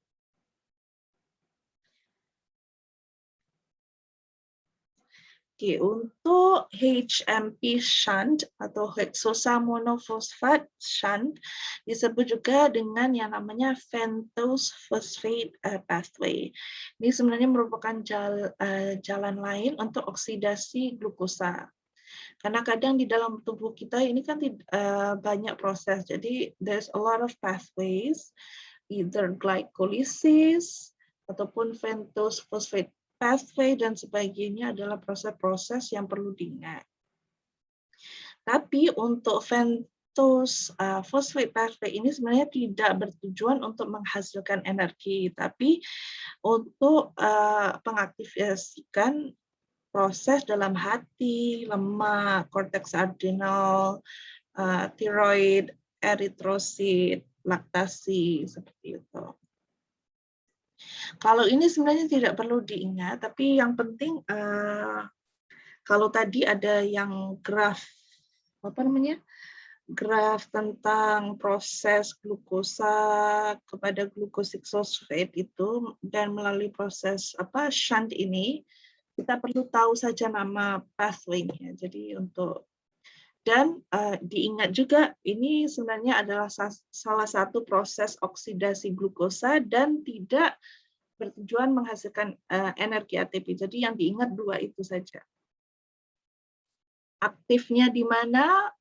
Oke, untuk HMP shunt atau hexosa monofosfat shunt disebut juga dengan yang namanya pentose phosphate pathway. Ini sebenarnya merupakan jalan lain untuk oksidasi glukosa. Karena kadang di dalam tubuh kita ini kan banyak proses, jadi there's a lot of pathways, either glycolysis ataupun pentose phosphate pathway dan sebagainya adalah proses-proses yang perlu diingat. Tapi untuk pentose phosphate pathway ini sebenarnya tidak bertujuan untuk menghasilkan energi, tapi untuk mengaktifkan proses dalam hati, lemak, korteks adrenal, tiroid, eritrosit, laktasi, seperti itu. Kalau ini sebenarnya tidak perlu diingat, tapi yang penting kalau tadi ada yang graf graf tentang proses glukosa kepada glukosikosfat itu dan melalui proses shunt ini kita perlu tahu saja nama pathway-nya. Jadi dan diingat juga ini sebenarnya adalah salah satu proses oksidasi glukosa dan tidak bertujuan menghasilkan energi ATP. Jadi yang diingat 2 itu saja. Aktifnya di mana?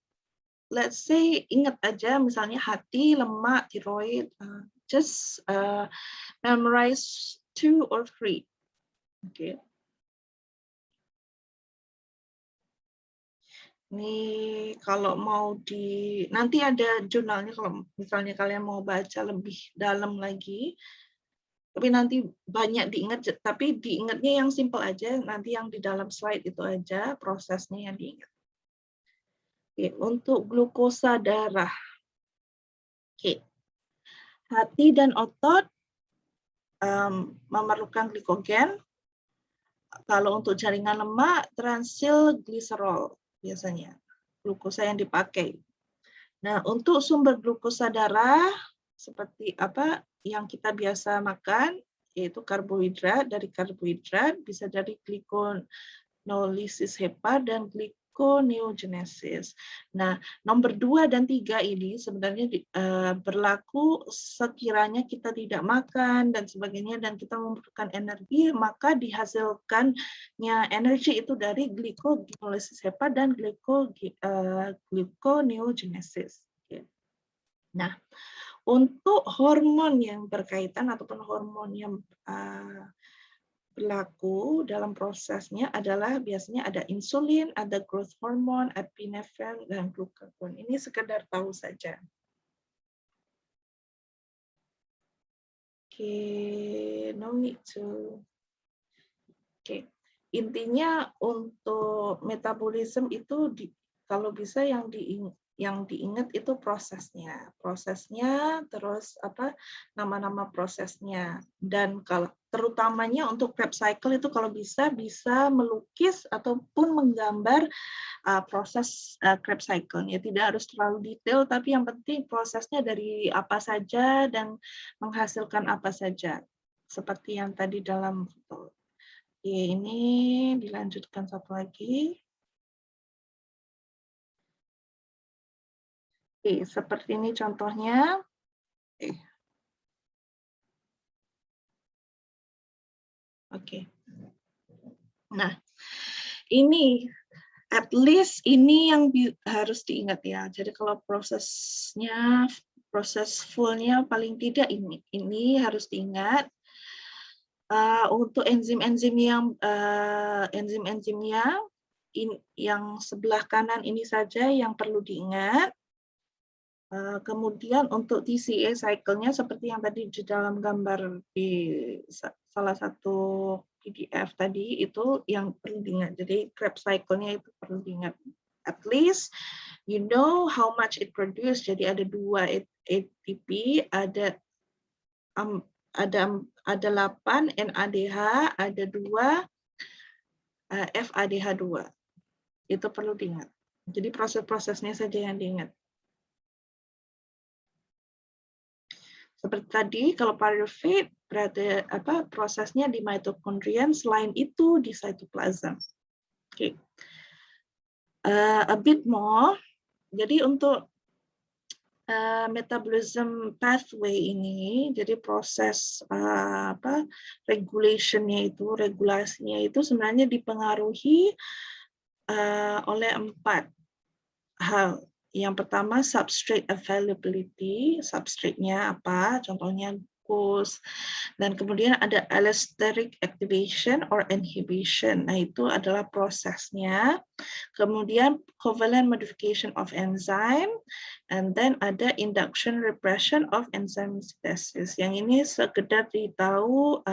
Let's say ingat aja misalnya hati, lemak, tiroid. Just memorize 2 or 3. Okay. Ini kalau mau nanti ada jurnalnya kalau misalnya kalian mau baca lebih dalam lagi, tapi nanti banyak diingat, tapi diingatnya yang simple aja, nanti yang di dalam slide itu aja prosesnya yang diingat. Oke, untuk glukosa darah. Oke. Hati dan otot memerlukan glikogen. Kalau untuk jaringan lemak, transilgliserol biasanya glukosa yang dipakai. Nah, untuk sumber glukosa darah seperti apa yang kita biasa makan, yaitu karbohidrat. Dari karbohidrat bisa dari glycolysis hepat dan glyconeogenesis. Nah, nomor 2 dan 3 ini sebenarnya berlaku sekiranya kita tidak makan dan sebagainya dan kita membutuhkan energi, maka dihasilkannya energi itu dari glycolysis hepat dan glyconeogenesis. Nah, untuk hormon yang berkaitan ataupun hormon yang berlaku dalam prosesnya adalah biasanya ada insulin, ada growth hormone, epinephrine, dan glucagon. Ini sekedar tahu saja. Oke, no need to. Oke, intinya untuk metabolisme itu kalau bisa yang diingat itu prosesnya, terus apa nama-nama prosesnya, dan kalau terutamanya untuk Krebs cycle itu kalau bisa melukis ataupun menggambar proses Krebs cycle-nya. Tidak harus terlalu detail, tapi yang penting prosesnya dari apa saja dan menghasilkan apa saja, seperti yang tadi dalam foto. Oke, ini dilanjutkan satu lagi. Oke, seperti ini contohnya. Oke. Nah, ini at least ini yang harus diingat ya. Jadi kalau prosesnya, proses fullnya paling tidak ini harus diingat. Untuk enzim-enzimnya yang sebelah kanan ini saja yang perlu diingat. Kemudian untuk TCA cycle-nya seperti yang tadi di dalam gambar di salah satu PDF tadi itu yang perlu diingat. Jadi Krebs cycle-nya itu perlu diingat. At least you know how much it produce. Jadi ada 2 ATP, ada 8 NADH, ada 2 FADH2. Itu perlu diingat. Jadi proses-prosesnya saja yang diingat. Seperti tadi, kalau pyruvate berada prosesnya di mitokondrian, selain itu di cytoplasm. Okay. A bit more. Jadi untuk metabolism pathway ini, jadi proses regulasinya itu sebenarnya dipengaruhi oleh 4 hal. Yang pertama, substrate availability, substrate-nya apa, contohnya glucose, dan kemudian ada allosteric activation or inhibition, nah itu adalah prosesnya. Kemudian covalent modification of enzyme, and then ada induction repression of enzyme synthesis. Yang ini sekedar ditahu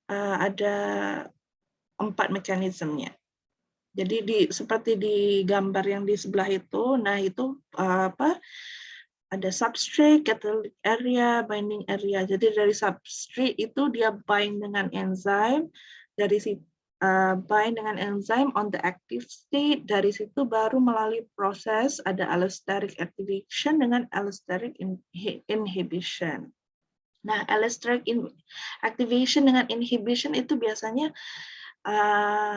ada 4 mekanismenya. Jadi seperti di gambar yang di sebelah itu, nah itu ada substrate, catalytic area, binding area. Jadi dari substrate itu dia bind dengan enzim, dari bind dengan enzim on the active state, dari situ baru melalui proses ada allosteric activation dengan allosteric inhibition. Nah, allosteric activation dengan inhibition itu biasanya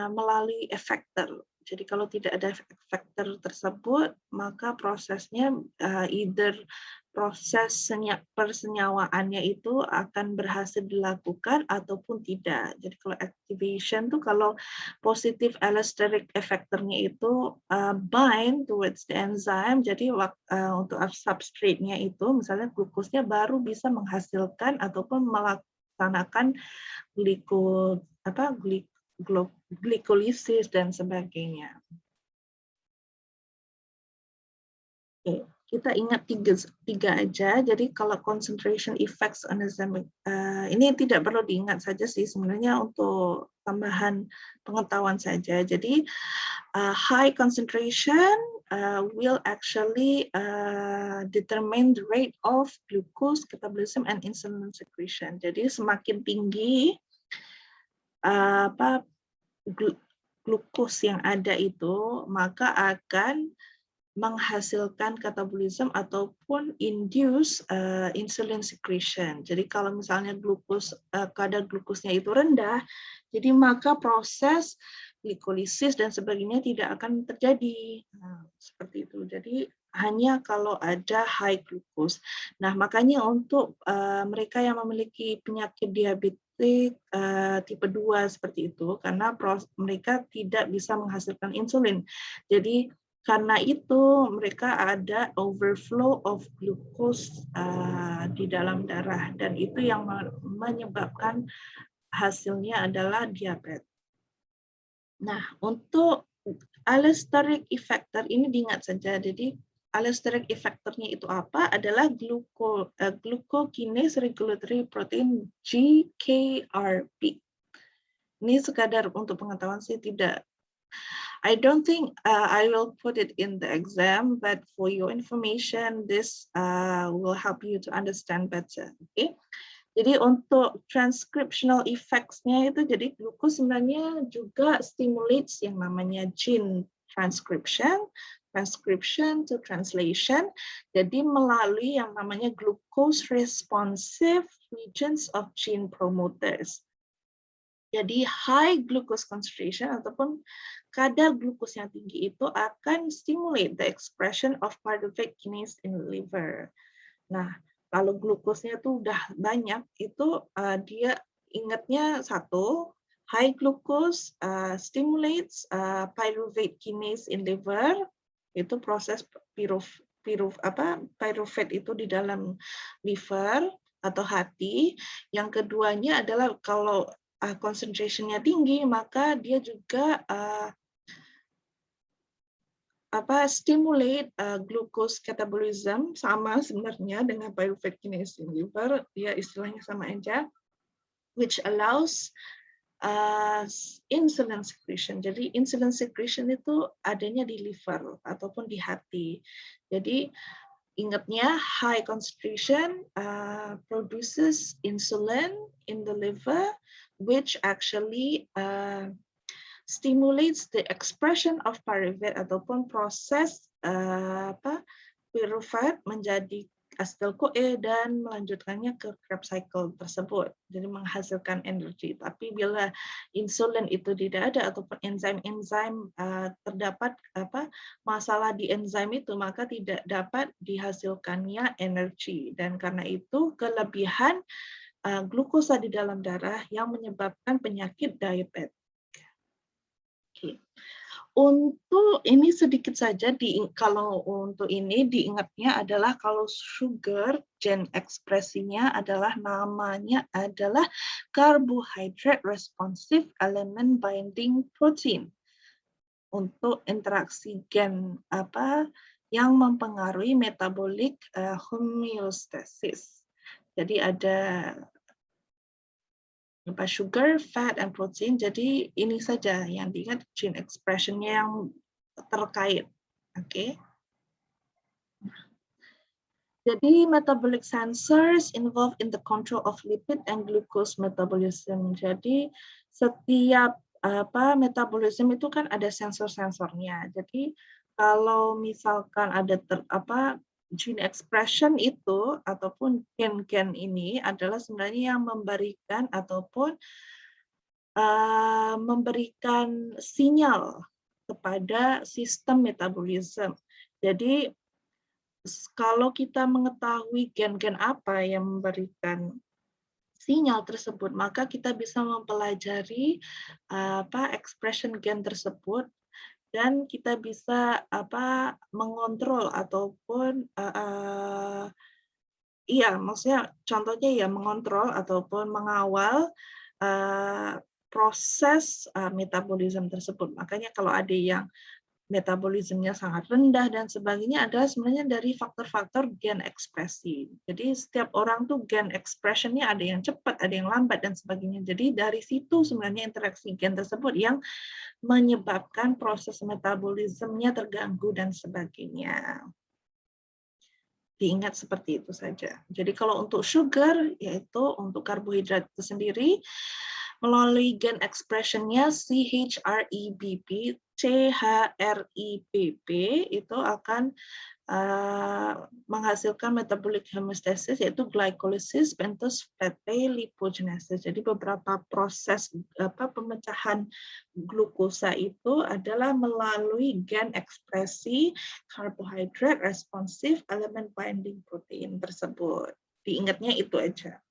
melalui effector. Jadi kalau tidak ada effector tersebut, maka prosesnya either proses persenyawaannya itu akan berhasil dilakukan ataupun tidak. Jadi kalau activation tuh kalau positif allosteric effectornya itu bind towards the enzyme, jadi untuk substrate-nya itu misalnya glukosnya baru bisa menghasilkan ataupun melaksanakan glikolisis dan sebagainya. Oke, kita ingat tiga aja. Jadi kalau concentration effects on enzyme, ini tidak perlu diingat saja sih sebenarnya, untuk tambahan pengetahuan saja. Jadi high concentration will actually determine the rate of glucose catabolism and insulin secretion. Jadi semakin tinggi glukos yang ada itu, maka akan menghasilkan katabolisme ataupun induce insulin secretion. Jadi kalau misalnya kadar glukosnya itu rendah, jadi maka proses glikolisis dan sebagainya tidak akan terjadi. Nah, seperti itu. Jadi hanya kalau ada high glucose. Nah, makanya untuk mereka yang memiliki penyakit diabetes tipe 2 seperti itu, karena mereka tidak bisa menghasilkan insulin. Jadi karena itu mereka ada overflow of glucose di dalam darah, dan itu yang menyebabkan hasilnya adalah diabetes. Nah, untuk allosteric effector ini diingat saja. Jadi allosteric effectornya itu apa? Adalah glucokinase regulatory protein GKRP. Ini sekadar untuk pengetahuan sih, tidak. I don't think I will put it in the exam, but for your information, this will help you to understand better. Okay? Jadi untuk transcriptional effects-nya itu, jadi glukos sebenarnya juga stimulates yang namanya gene transcription to translation. Jadi melalui yang namanya glucose responsive regions of gene promoters. Jadi high glucose concentration ataupun kadar glukos yang tinggi itu akan stimulate the expression of pyruvate kinase in liver. Nah, kalau glukosnya itu udah banyak, itu dia ingatnya satu, high glucose stimulates pyruvate kinase in liver, itu proses pyruvate itu di dalam liver atau hati. Yang keduanya adalah kalau concentration-nya tinggi, maka dia juga stimulate glucose catabolism, sama sebenarnya dengan pyruvate kinase in liver, dia istilahnya sama aja, which allows insulin secretion. Jadi insulin secretion itu adanya di liver ataupun di hati. Jadi ingatnya high concentration produces insulin in the liver, which actually stimulates the expression of pyruvate ataupun proses pyruvate menjadi acetyl-CoA dan melanjutkannya ke Krebs cycle tersebut, jadi menghasilkan energi. Tapi bila insulin itu tidak ada ataupun enzim-enzim terdapat masalah di enzim itu, maka tidak dapat dihasilkannya energi, dan karena itu kelebihan glukosa di dalam darah yang menyebabkan penyakit diabetes. Oke. Untuk ini sedikit saja, kalau untuk ini diingatnya adalah kalau sugar gen ekspresinya adalah namanya adalah carbohydrate responsive element binding protein. Untuk interaksi gen yang mempengaruhi metabolic homeostasis. Jadi ada sugar, fat, and protein. Jadi ini saja yang diingat, gene expression-nya yang terkait. Oke. Jadi metabolic sensors involved in the control of lipid and glucose metabolism. Jadi setiap metabolisme itu kan ada sensor-sensornya. Jadi kalau misalkan ada gene expression itu ataupun gen-gen ini adalah sebenarnya yang memberikan ataupun memberikan sinyal kepada sistem metabolisme. Jadi kalau kita mengetahui gen-gen apa yang memberikan sinyal tersebut, maka kita bisa mempelajari expression gen tersebut, dan kita bisa mengontrol ataupun maksudnya contohnya ya mengontrol ataupun mengawal proses metabolisme tersebut. Makanya kalau ada yang metabolismenya sangat rendah dan sebagainya adalah sebenarnya dari faktor-faktor gen ekspresi. Jadi setiap orang tuh gen expression-nya ada yang cepat, ada yang lambat dan sebagainya. Jadi dari situ sebenarnya interaksi gen tersebut yang menyebabkan proses metabolismenya terganggu dan sebagainya. Diingat seperti itu saja. Jadi kalau untuk sugar, yaitu untuk karbohidrat itu sendiri, melalui gen expression-nya CHREBP, CHRIBP itu akan menghasilkan metabolic homeostasis, yaitu glycolysis, pentose, fatty, lipogenesis. Jadi beberapa proses pemecahan glukosa itu adalah melalui gen ekspresi karbohidrat responsif elemen binding protein tersebut. Diingatnya itu aja.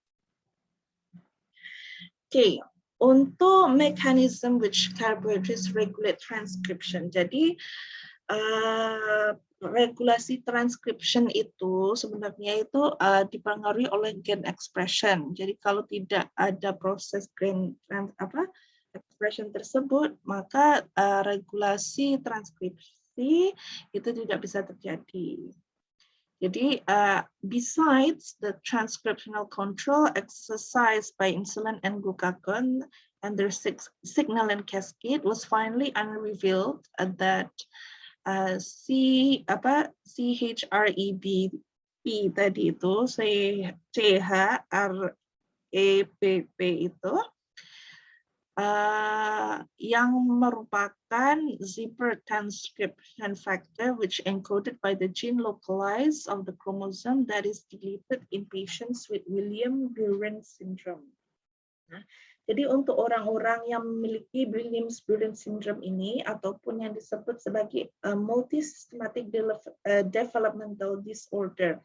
Oke, untuk mechanism which carbohydrates regulate transcription. Jadi regulasi transcription itu sebenarnya itu dipengaruhi oleh gen expression. Jadi kalau tidak ada proses gen expression tersebut, maka regulasi transkripsi itu tidak bisa terjadi. Jadi, besides the transcriptional control exercised by insulin and glucagon and their signaling cascade was finally unrevealed that CHREBP tadi itu, CHREBP itu, yang merupakan zipper transcription factor which encoded by the gene localized of the chromosome that is deleted in patients with Williams-Billings syndrome. Nah, jadi untuk orang-orang yang memiliki Williams-Billings syndrome ini ataupun yang disebut sebagai multisystematic developmental disorder,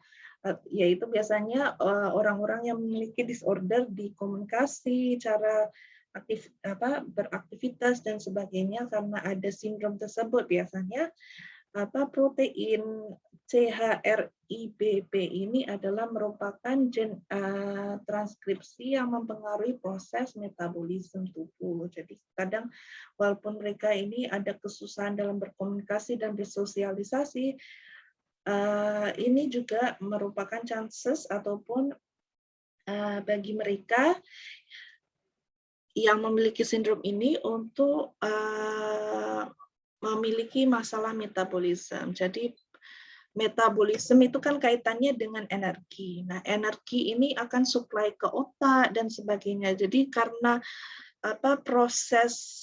yaitu biasanya orang-orang yang memiliki disorder di komunikasi, cara beraktivitas dan sebagainya karena ada sindrom tersebut, biasanya protein CHRIBP ini adalah merupakan transkripsi yang mempengaruhi proses metabolisme tubuh. Jadi kadang walaupun mereka ini ada kesusahan dalam berkomunikasi dan bersosialisasi, ini juga merupakan chances ataupun bagi mereka yang memiliki sindrom ini untuk memiliki masalah metabolisme. Jadi metabolisme itu kan kaitannya dengan energi. Nah, energi ini akan supply ke otak dan sebagainya. Jadi karena proses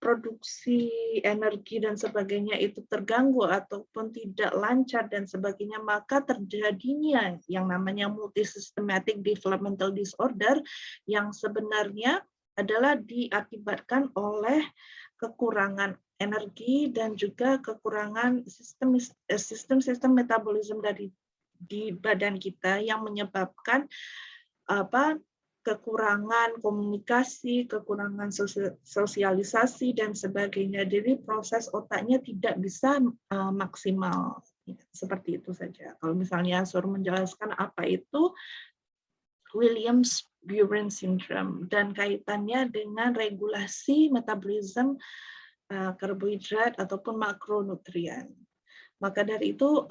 produksi energi dan sebagainya itu terganggu ataupun tidak lancar dan sebagainya, maka terjadinya yang namanya multisystematic developmental disorder yang sebenarnya adalah diakibatkan oleh kekurangan energi dan juga kekurangan sistem metabolisme di badan kita yang menyebabkan kekurangan komunikasi, kekurangan sosialisasi dan sebagainya. Jadi proses otaknya tidak bisa maksimal. Seperti itu saja. Kalau misalnya suruh menjelaskan apa itu Williams-Billings syndrome dan kaitannya dengan regulasi metabolisme karbohidrat ataupun makronutrien. Maka dari itu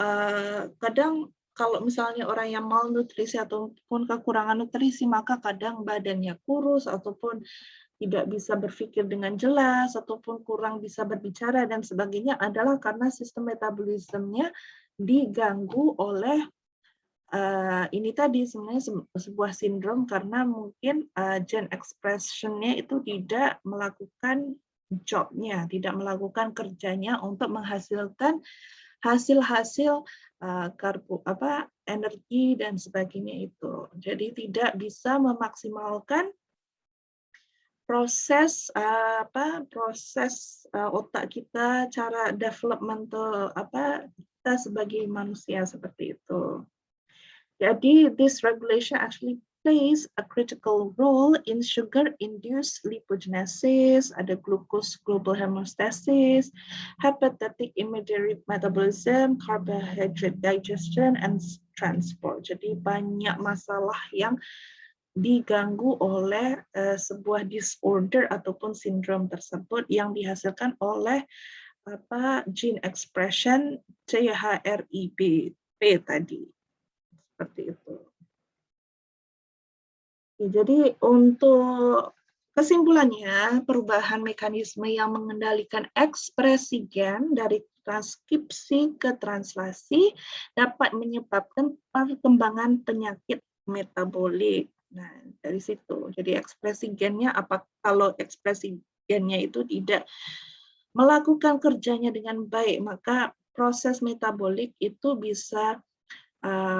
kadang kalau misalnya orang yang malnutrisi ataupun kekurangan nutrisi, maka kadang badannya kurus ataupun tidak bisa berpikir dengan jelas ataupun kurang bisa berbicara dan sebagainya adalah karena sistem metabolismenya diganggu oleh ini tadi sebenarnya sebuah sindrom karena mungkin gen expression-nya itu tidak melakukan job-nya, tidak melakukan kerjanya untuk menghasilkan hasil-hasil energi dan sebagainya itu. Jadi tidak bisa memaksimalkan proses otak kita, cara developmental kita sebagai manusia seperti itu. Jadi this regulation actually plays a critical role in sugar-induced lipogenesis, ada glucose global homeostasis, hepatic immediate metabolism, carbohydrate digestion, and transport. Jadi banyak masalah yang diganggu oleh sebuah disorder ataupun sindrom tersebut yang dihasilkan oleh gene expression CHRIB tadi. Seperti itu. Jadi untuk kesimpulannya, perubahan mekanisme yang mengendalikan ekspresi gen dari transkripsi ke translasi dapat menyebabkan perkembangan penyakit metabolik. Nah, dari situ. Jadi ekspresi gennya kalau ekspresi gennya itu tidak melakukan kerjanya dengan baik, maka proses metabolik itu bisa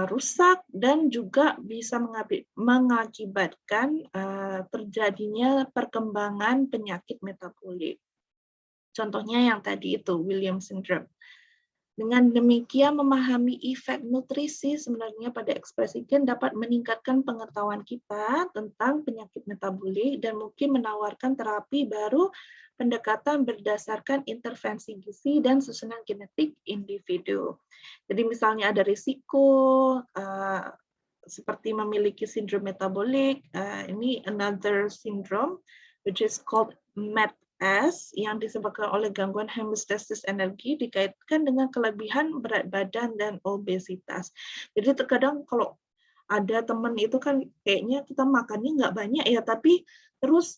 rusak dan juga bisa mengakibatkan terjadinya perkembangan penyakit metabolik. Contohnya yang tadi itu, Williams syndrome. Dengan demikian, memahami efek nutrisi sebenarnya pada ekspresi gen dapat meningkatkan pengetahuan kita tentang penyakit metabolik dan mungkin menawarkan terapi baru pendekatan berdasarkan intervensi gizi dan susunan genetik individu. Jadi misalnya ada risiko seperti memiliki sindrom metabolik, ini another syndrome which is called MET-S yang disebabkan oleh gangguan hemostasis energi dikaitkan dengan kelebihan berat badan dan obesitas. Jadi terkadang kalau ada teman itu kan kayaknya kita makannya nggak banyak ya, tapi terus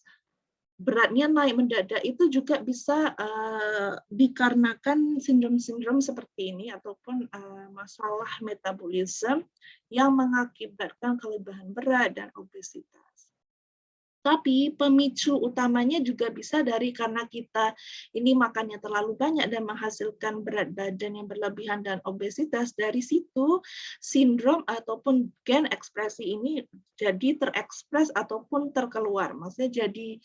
beratnya naik mendadak, itu juga bisa dikarenakan sindrom-sindrom seperti ini ataupun masalah metabolisme yang mengakibatkan kelebihan berat dan obesitas. Tapi pemicu utamanya juga bisa karena kita ini makannya terlalu banyak dan menghasilkan berat badan yang berlebihan dan obesitas. Dari situ sindrom ataupun gen ekspresi ini jadi terekspres ataupun terkeluar. Maksudnya jadi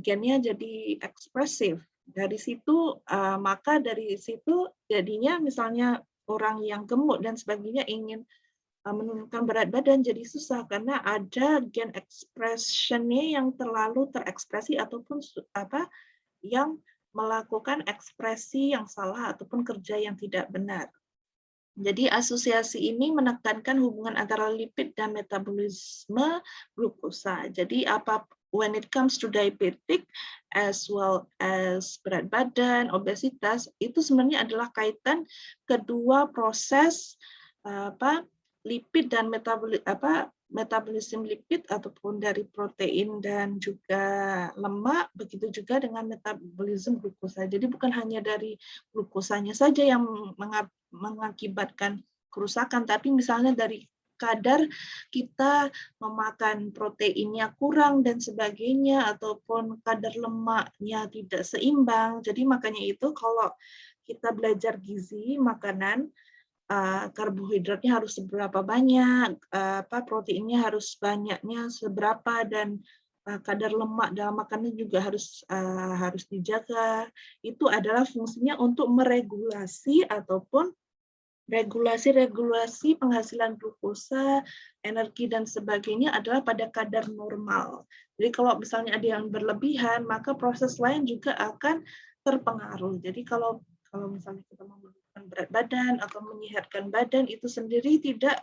gennya jadi ekspresif. Dari situ maka dari situ jadinya misalnya orang yang gemuk dan sebagainya ingin menurunkan berat badan jadi susah karena ada gen expression-nya yang terlalu terekspresi ataupun yang melakukan ekspresi yang salah ataupun kerja yang tidak benar. Jadi asosiasi ini menekankan hubungan antara lipid dan metabolisme glukosa. Jadi when it comes to diabetic as well as berat badan, obesitas, itu sebenarnya adalah kaitan kedua proses lipid dan metabolisme lipid ataupun dari protein dan juga lemak, begitu juga dengan metabolisme glukosa. Jadi bukan hanya dari glukosanya saja yang mengakibatkan kerusakan, tapi misalnya dari kadar kita memakan proteinnya kurang dan sebagainya, ataupun kadar lemaknya tidak seimbang. Jadi makanya itu kalau kita belajar gizi makanan, karbohidratnya harus seberapa banyak, proteinnya harus banyaknya seberapa, dan kadar lemak dalam makanan juga harus dijaga. Itu adalah fungsinya untuk meregulasi ataupun regulasi penghasilan glukosa, energi dan sebagainya adalah pada kadar normal. Jadi kalau misalnya ada yang berlebihan, maka proses lain juga akan terpengaruh. Jadi kalau misalnya kita mau menurunkan berat badan atau menyehatkan badan, itu sendiri tidak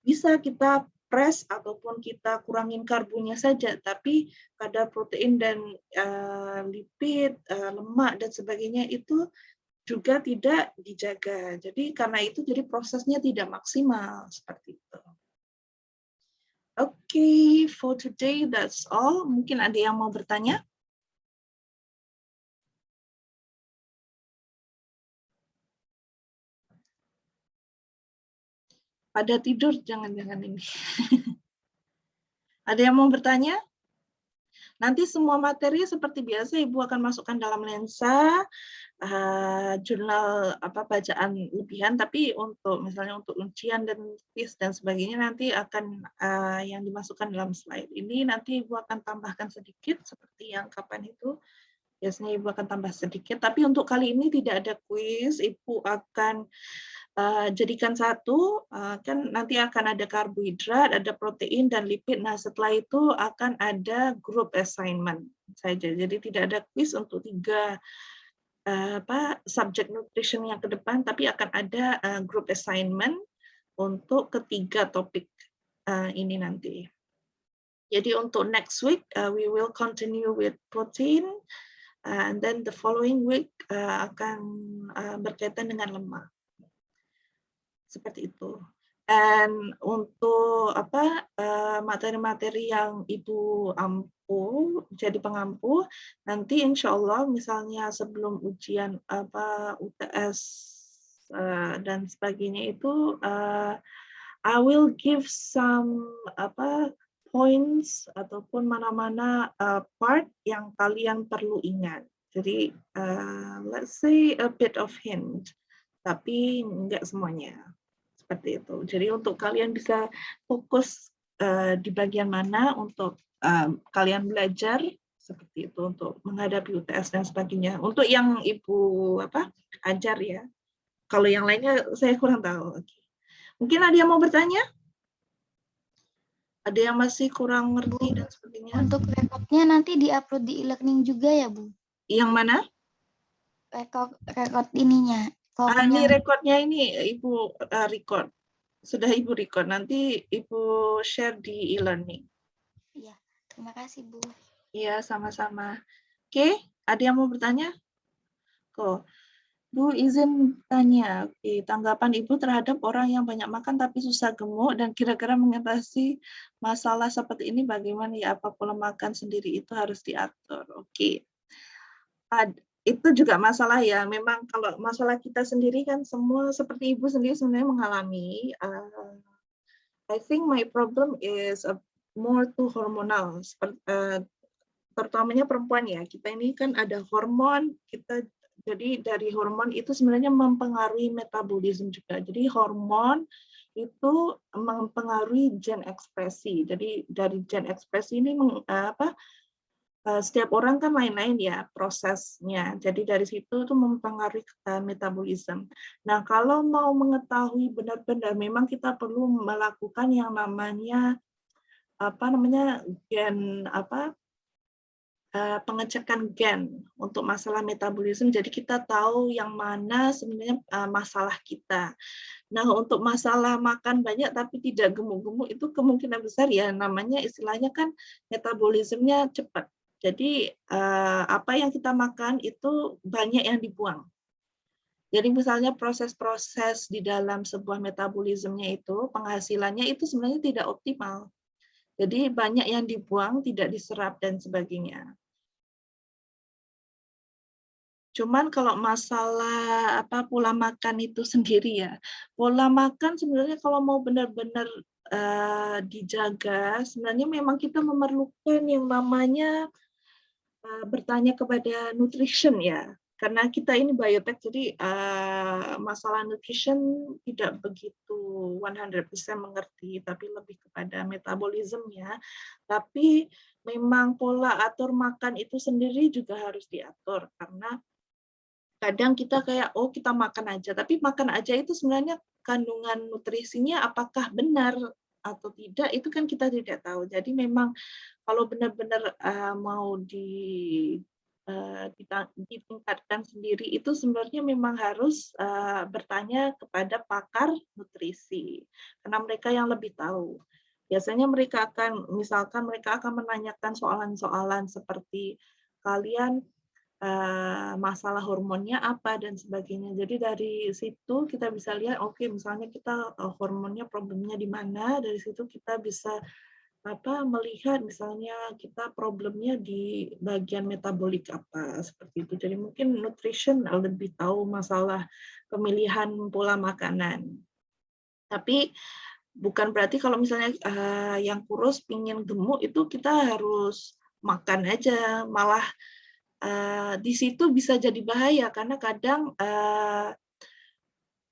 bisa kita press ataupun kita kurangin karbonya saja, tapi kadar protein dan lipid, lemak dan sebagainya itu juga tidak dijaga. Jadi karena itu jadi prosesnya tidak maksimal seperti itu. Okay, for today that's all. Mungkin ada yang mau bertanya? Pada tidur jangan-jangan ini. Ada yang mau bertanya? Nanti semua materi seperti biasa Ibu akan masukkan dalam lensa, jurnal bacaan lebihan, tapi untuk misalnya untuk ujian dan quiz dan sebagainya nanti akan yang dimasukkan dalam slide. Ini nanti Ibu akan tambahkan sedikit seperti yang kapan itu. Biasanya Ibu akan tambah sedikit, tapi untuk kali ini tidak ada quiz. Ibu akan jadikan satu, kan nanti akan ada karbohidrat, ada protein dan lipid. Nah, setelah itu akan ada group assignment saja. Jadi tidak ada quiz untuk 3 subjek nutrition yang ke depan, tapi akan ada group assignment untuk ketiga topik ini nanti. Jadi untuk next week we will continue with protein, and then the following week akan berkaitan dengan lemak. Seperti itu. Dan untuk materi-materi yang Ibu ampuh, jadi pengampu, nanti insya Allah misalnya sebelum ujian UTS dan sebagainya itu I will give some points ataupun mana-mana part yang kalian perlu ingat. Jadi let's say a bit of hint, tapi enggak semuanya. Seperti itu. Jadi untuk kalian bisa fokus di bagian mana untuk kalian belajar seperti itu untuk menghadapi UTS dan sebagainya. Untuk yang Ibu ajar ya. Kalau yang lainnya saya kurang tahu. Mungkin ada yang mau bertanya? Ada yang masih kurang ngerti dan sebagainya? Untuk rekodnya nanti diupload di e-learning juga ya, Bu? Yang mana? Rekod ininya. Ini rekodnya ini Ibu record. Sudah Ibu record, nanti Ibu share di e-learning. Iya, terima kasih Bu. Iya, sama-sama. Oke, ada yang mau bertanya? Kok, Bu izin tanya, tanggapan Ibu terhadap orang yang banyak makan tapi susah gemuk dan kira-kira mengatasi masalah seperti ini bagaimana ya? Apa pola makan sendiri itu harus diatur? Oke. Itu juga masalah ya. Memang kalau masalah kita sendiri kan semua seperti Ibu sendiri sebenarnya mengalami. I think my problem is more to hormonal. Terutamanya perempuan ya. Kita ini kan ada hormon. Jadi dari hormon itu sebenarnya mempengaruhi metabolisme juga. Jadi hormon itu mempengaruhi gen ekspresi. Jadi dari gen ekspresi ini setiap orang kan lain-lain ya prosesnya. Jadi dari situ itu mempengaruhi metabolisme. Nah, kalau mau mengetahui benar-benar memang kita perlu melakukan yang namanya gen pengecekan gen untuk masalah metabolisme. Jadi kita tahu yang mana sebenarnya masalah kita. Nah, untuk masalah makan banyak tapi tidak gemuk-gemuk itu kemungkinan besar ya namanya istilahnya kan metabolismenya cepat. Jadi apa yang kita makan itu banyak yang dibuang. Jadi misalnya proses-proses di dalam sebuah metabolismenya itu penghasilannya itu sebenarnya tidak optimal. Jadi banyak yang dibuang, tidak diserap dan sebagainya. Cuman kalau masalah pola makan itu sendiri ya, pola makan sebenarnya kalau mau benar-benar dijaga, sebenarnya memang kita memerlukan yang namanya bertanya kepada nutrition ya, karena kita ini biotek, jadi masalah nutrition tidak begitu 100% mengerti, tapi lebih kepada metabolisme ya. Tapi memang pola atur makan itu sendiri juga harus diatur, karena kadang kita kayak, oh kita makan aja, tapi makan aja itu sebenarnya kandungan nutrisinya apakah benar atau tidak, itu kan kita tidak tahu. Jadi memang kalau benar-benar mau ditingkatkan sendiri, itu sebenarnya memang harus bertanya kepada pakar nutrisi, karena mereka yang lebih tahu. Biasanya mereka akan menanyakan soalan-soalan seperti kalian masalah hormonnya apa dan sebagainya. Jadi dari situ kita bisa lihat, oke, misalnya kita hormonnya problemnya di mana, dari situ kita bisa melihat misalnya kita problemnya di bagian metabolik apa seperti itu. Jadi mungkin nutrition lebih tahu masalah pemilihan pola makanan. Tapi bukan berarti kalau misalnya yang kurus pingin gemuk itu kita harus makan aja, malah di situ bisa jadi bahaya karena kadang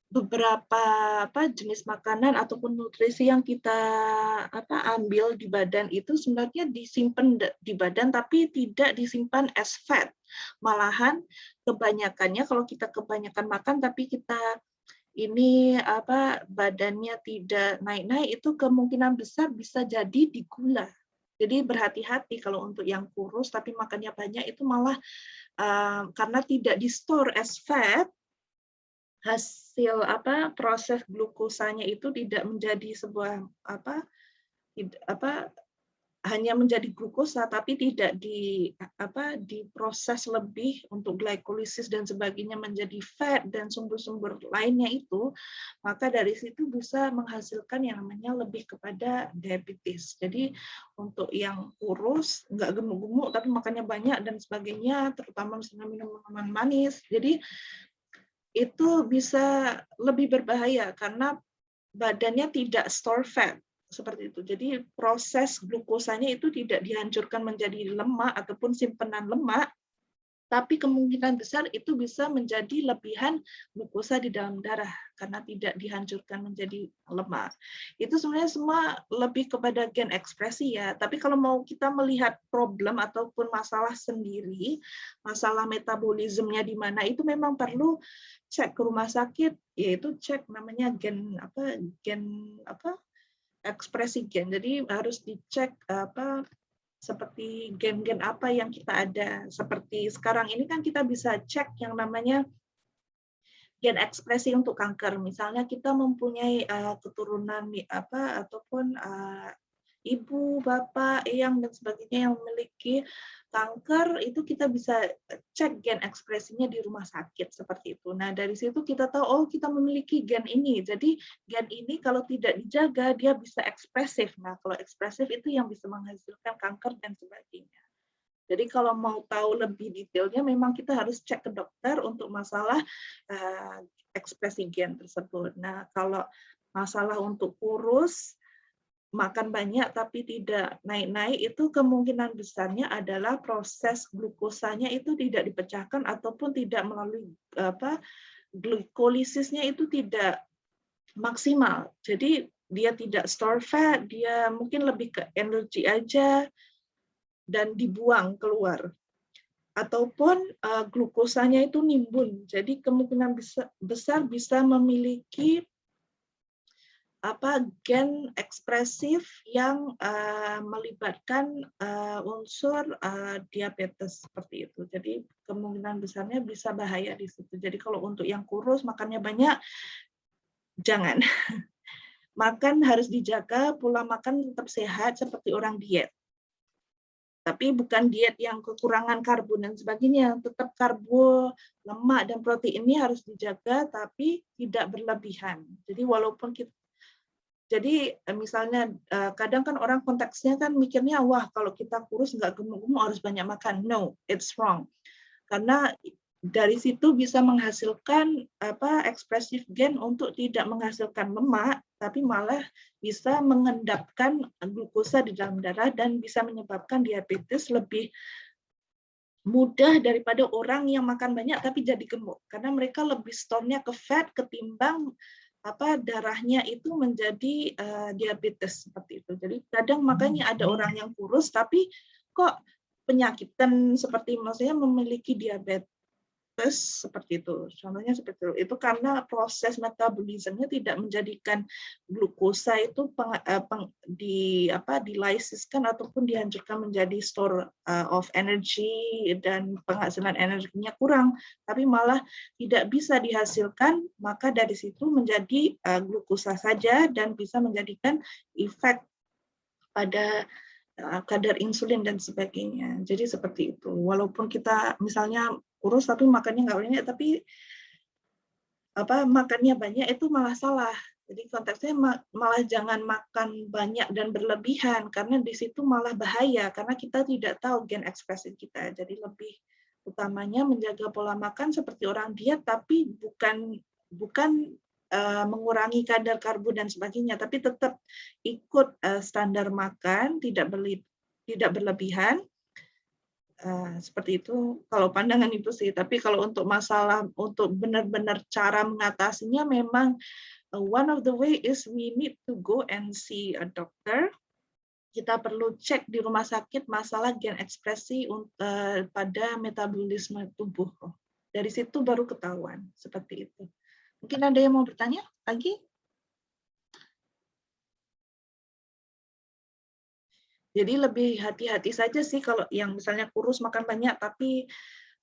beberapa jenis makanan ataupun nutrisi yang kita ambil di badan itu sebenarnya disimpan di badan tapi tidak disimpan as fat. Malahan kebanyakannya kalau kita kebanyakan makan tapi kita ini badannya tidak naik-naik, itu kemungkinan besar bisa jadi di gula. Jadi berhati-hati kalau untuk yang kurus tapi makannya banyak itu malah karena tidak di-store as fat, hasil proses glukosanya itu tidak menjadi sebuah hanya menjadi glukosa tapi tidak diproses lebih untuk glikolisis dan sebagainya menjadi fat dan sumber-sumber lainnya itu, maka dari situ bisa menghasilkan yang namanya lebih kepada diabetes. Jadi untuk yang kurus, nggak gemuk-gemuk tapi makannya banyak dan sebagainya, terutama misalnya minum minuman manis, jadi itu bisa lebih berbahaya karena badannya tidak store fat seperti itu. Jadi proses glukosanya itu tidak dihancurkan menjadi lemak ataupun simpenan lemak, tapi kemungkinan besar itu bisa menjadi lebihan glukosa di dalam darah karena tidak dihancurkan menjadi lemak. Itu sebenarnya semua lebih kepada gen ekspresi ya. Tapi kalau mau kita melihat problem ataupun masalah sendiri, masalah metabolismenya di mana itu memang perlu cek ke rumah sakit, yaitu cek namanya gen ekspresi gen. Jadi harus dicek seperti gen-gen apa yang kita ada. Seperti sekarang ini kan kita bisa cek yang namanya gen ekspresi untuk kanker. Misalnya kita mempunyai keturunan ataupun ibu, bapak, eyang dan sebagainya yang memiliki kanker, itu kita bisa cek gen ekspresinya di rumah sakit seperti itu. Nah, dari situ kita tahu oh kita memiliki gen ini. Jadi gen ini kalau tidak dijaga dia bisa ekspresif. Nah, kalau ekspresif itu yang bisa menghasilkan kanker dan sebagainya. Jadi kalau mau tahu lebih detailnya memang kita harus cek ke dokter untuk masalah ekspresi gen tersebut. Nah, kalau masalah untuk kurus, makan banyak tapi tidak naik-naik, itu kemungkinan besarnya adalah proses glukosanya itu tidak dipecahkan ataupun tidak melalui glikolisisnya itu tidak maksimal. Jadi dia tidak store fat, dia mungkin lebih ke energi aja dan dibuang keluar. Ataupun glukosanya itu nimbun. Jadi kemungkinan besar bisa memiliki gen ekspresif yang melibatkan unsur diabetes seperti itu. Jadi kemungkinan besarnya bisa bahaya di situ. Jadi kalau untuk yang kurus makannya banyak, jangan. Makan harus dijaga, pola makan tetap sehat seperti orang diet. Tapi bukan diet yang kekurangan karbo dan sebagainya. Tetap karbo, lemak, dan protein ini harus dijaga, tapi tidak berlebihan. Jadi walaupun kita Jadi misalnya kadang kan orang konteksnya kan mikirnya wah kalau kita kurus nggak gemuk-gemuk harus banyak makan. No, it's wrong. Karena dari situ bisa menghasilkan ekspresif gen untuk tidak menghasilkan lemak, tapi malah bisa mengendapkan glukosa di dalam darah dan bisa menyebabkan diabetes lebih mudah daripada orang yang makan banyak tapi jadi gemuk. Karena mereka lebih store-nya ke fat ketimbang darahnya itu menjadi diabetes seperti itu. Jadi kadang makanya ada orang yang kurus tapi kok penyakitan seperti maksudnya memiliki diabetes seperti itu. Contohnya seperti itu. Itu karena proses metabolismenya tidak menjadikan glukosa itu dilisiskan ataupun dihancurkan menjadi store of energy dan penghasilan energinya kurang, tapi malah tidak bisa dihasilkan, maka dari situ menjadi glukosa saja dan bisa menjadikan efek pada kadar insulin dan sebagainya. Jadi seperti itu. Walaupun kita misalnya kurus tapi makannya nggak banyak, tapi makannya banyak itu malah salah. Jadi konteksnya malah jangan makan banyak dan berlebihan karena di situ malah bahaya karena kita tidak tahu gen ekspresi kita. Jadi lebih utamanya menjaga pola makan seperti orang diet tapi bukan mengurangi kadar karbo dan sebagainya, tapi tetap ikut standar makan, tidak berlebihan. Seperti itu kalau pandangan itu sih. Tapi kalau untuk masalah untuk benar-benar cara mengatasinya memang one of the way is we need to go and see a doctor. Kita perlu cek di rumah sakit masalah gen ekspresi pada metabolisme tubuh. Dari situ baru ketahuan seperti itu. Mungkin ada yang mau bertanya lagi? Jadi lebih hati-hati saja sih kalau yang misalnya kurus makan banyak tapi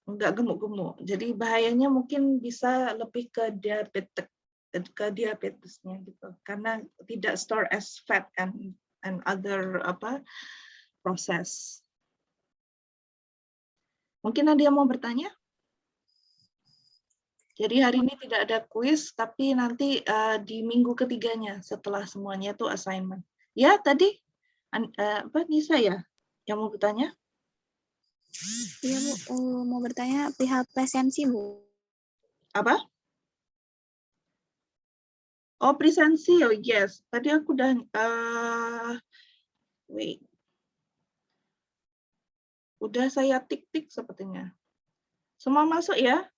nggak gemuk-gemuk. Jadi bahayanya mungkin bisa lebih ke diabetesnya gitu. Karena tidak store as fat and other proses. Mungkin ada yang mau bertanya? Jadi hari ini tidak ada kuis, tapi nanti di minggu ketiganya setelah semuanya itu assignment. Ya tadi apa Nisa ya yang mau bertanya? Iya Bu, mau bertanya perihal presensi Bu. Apa? Oh presensi, oh yes. Tadi aku udah wait. Udah saya tik-tik sepertinya. Semua masuk ya?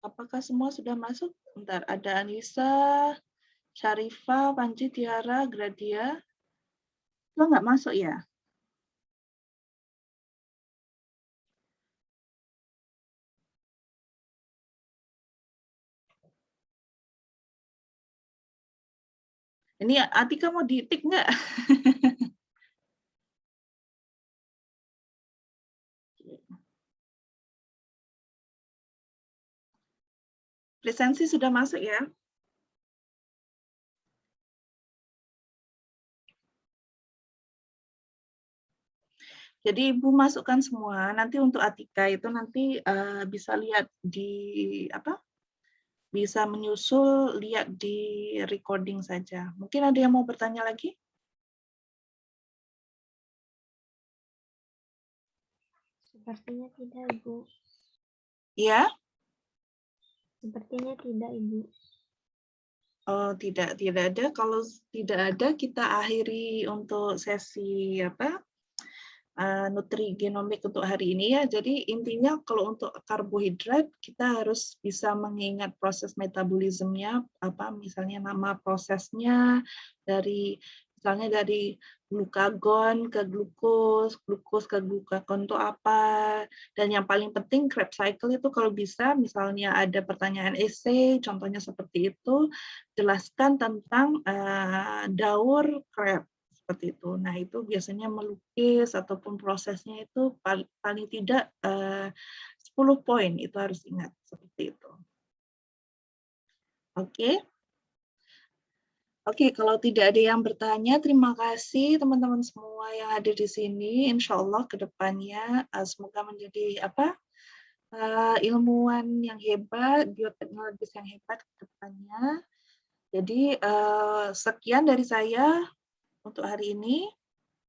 Apakah semua sudah masuk? Bentar, ada Anissa, Syarifah, Panji, Tiara, Gradia. Lo nggak masuk ya? Ini Atika mau ditik nggak? Presensi sudah masuk ya? Jadi Ibu masukkan semua. Nanti untuk Atika itu nanti bisa lihat di apa? Bisa menyusul lihat di recording saja. Mungkin ada yang mau bertanya lagi? Sepertinya tidak, Ibu. Ya? Sepertinya tidak, Ibu. Oh, tidak ada. Kalau tidak ada, kita akhiri untuk sesi apa? Nutrigenomik untuk hari ini ya. Jadi intinya kalau untuk karbohidrat kita harus bisa mengingat proses metabolismenya, apa misalnya nama prosesnya dari misalnya dari glukagon ke glukos, glukos ke glukagon itu apa, dan yang paling penting Krebs cycle itu kalau bisa misalnya ada pertanyaan esai, contohnya seperti itu, jelaskan tentang daur Krebs seperti itu. Nah, itu biasanya melukis ataupun prosesnya itu paling tidak 10 poin itu harus ingat seperti itu. Oke. Oke, kalau tidak ada yang bertanya, terima kasih teman-teman semua yang ada di sini. Insya Allah ke depannya semoga menjadi ilmuwan yang hebat, bioteknologis yang hebat ke depannya. Jadi sekian dari saya untuk hari ini.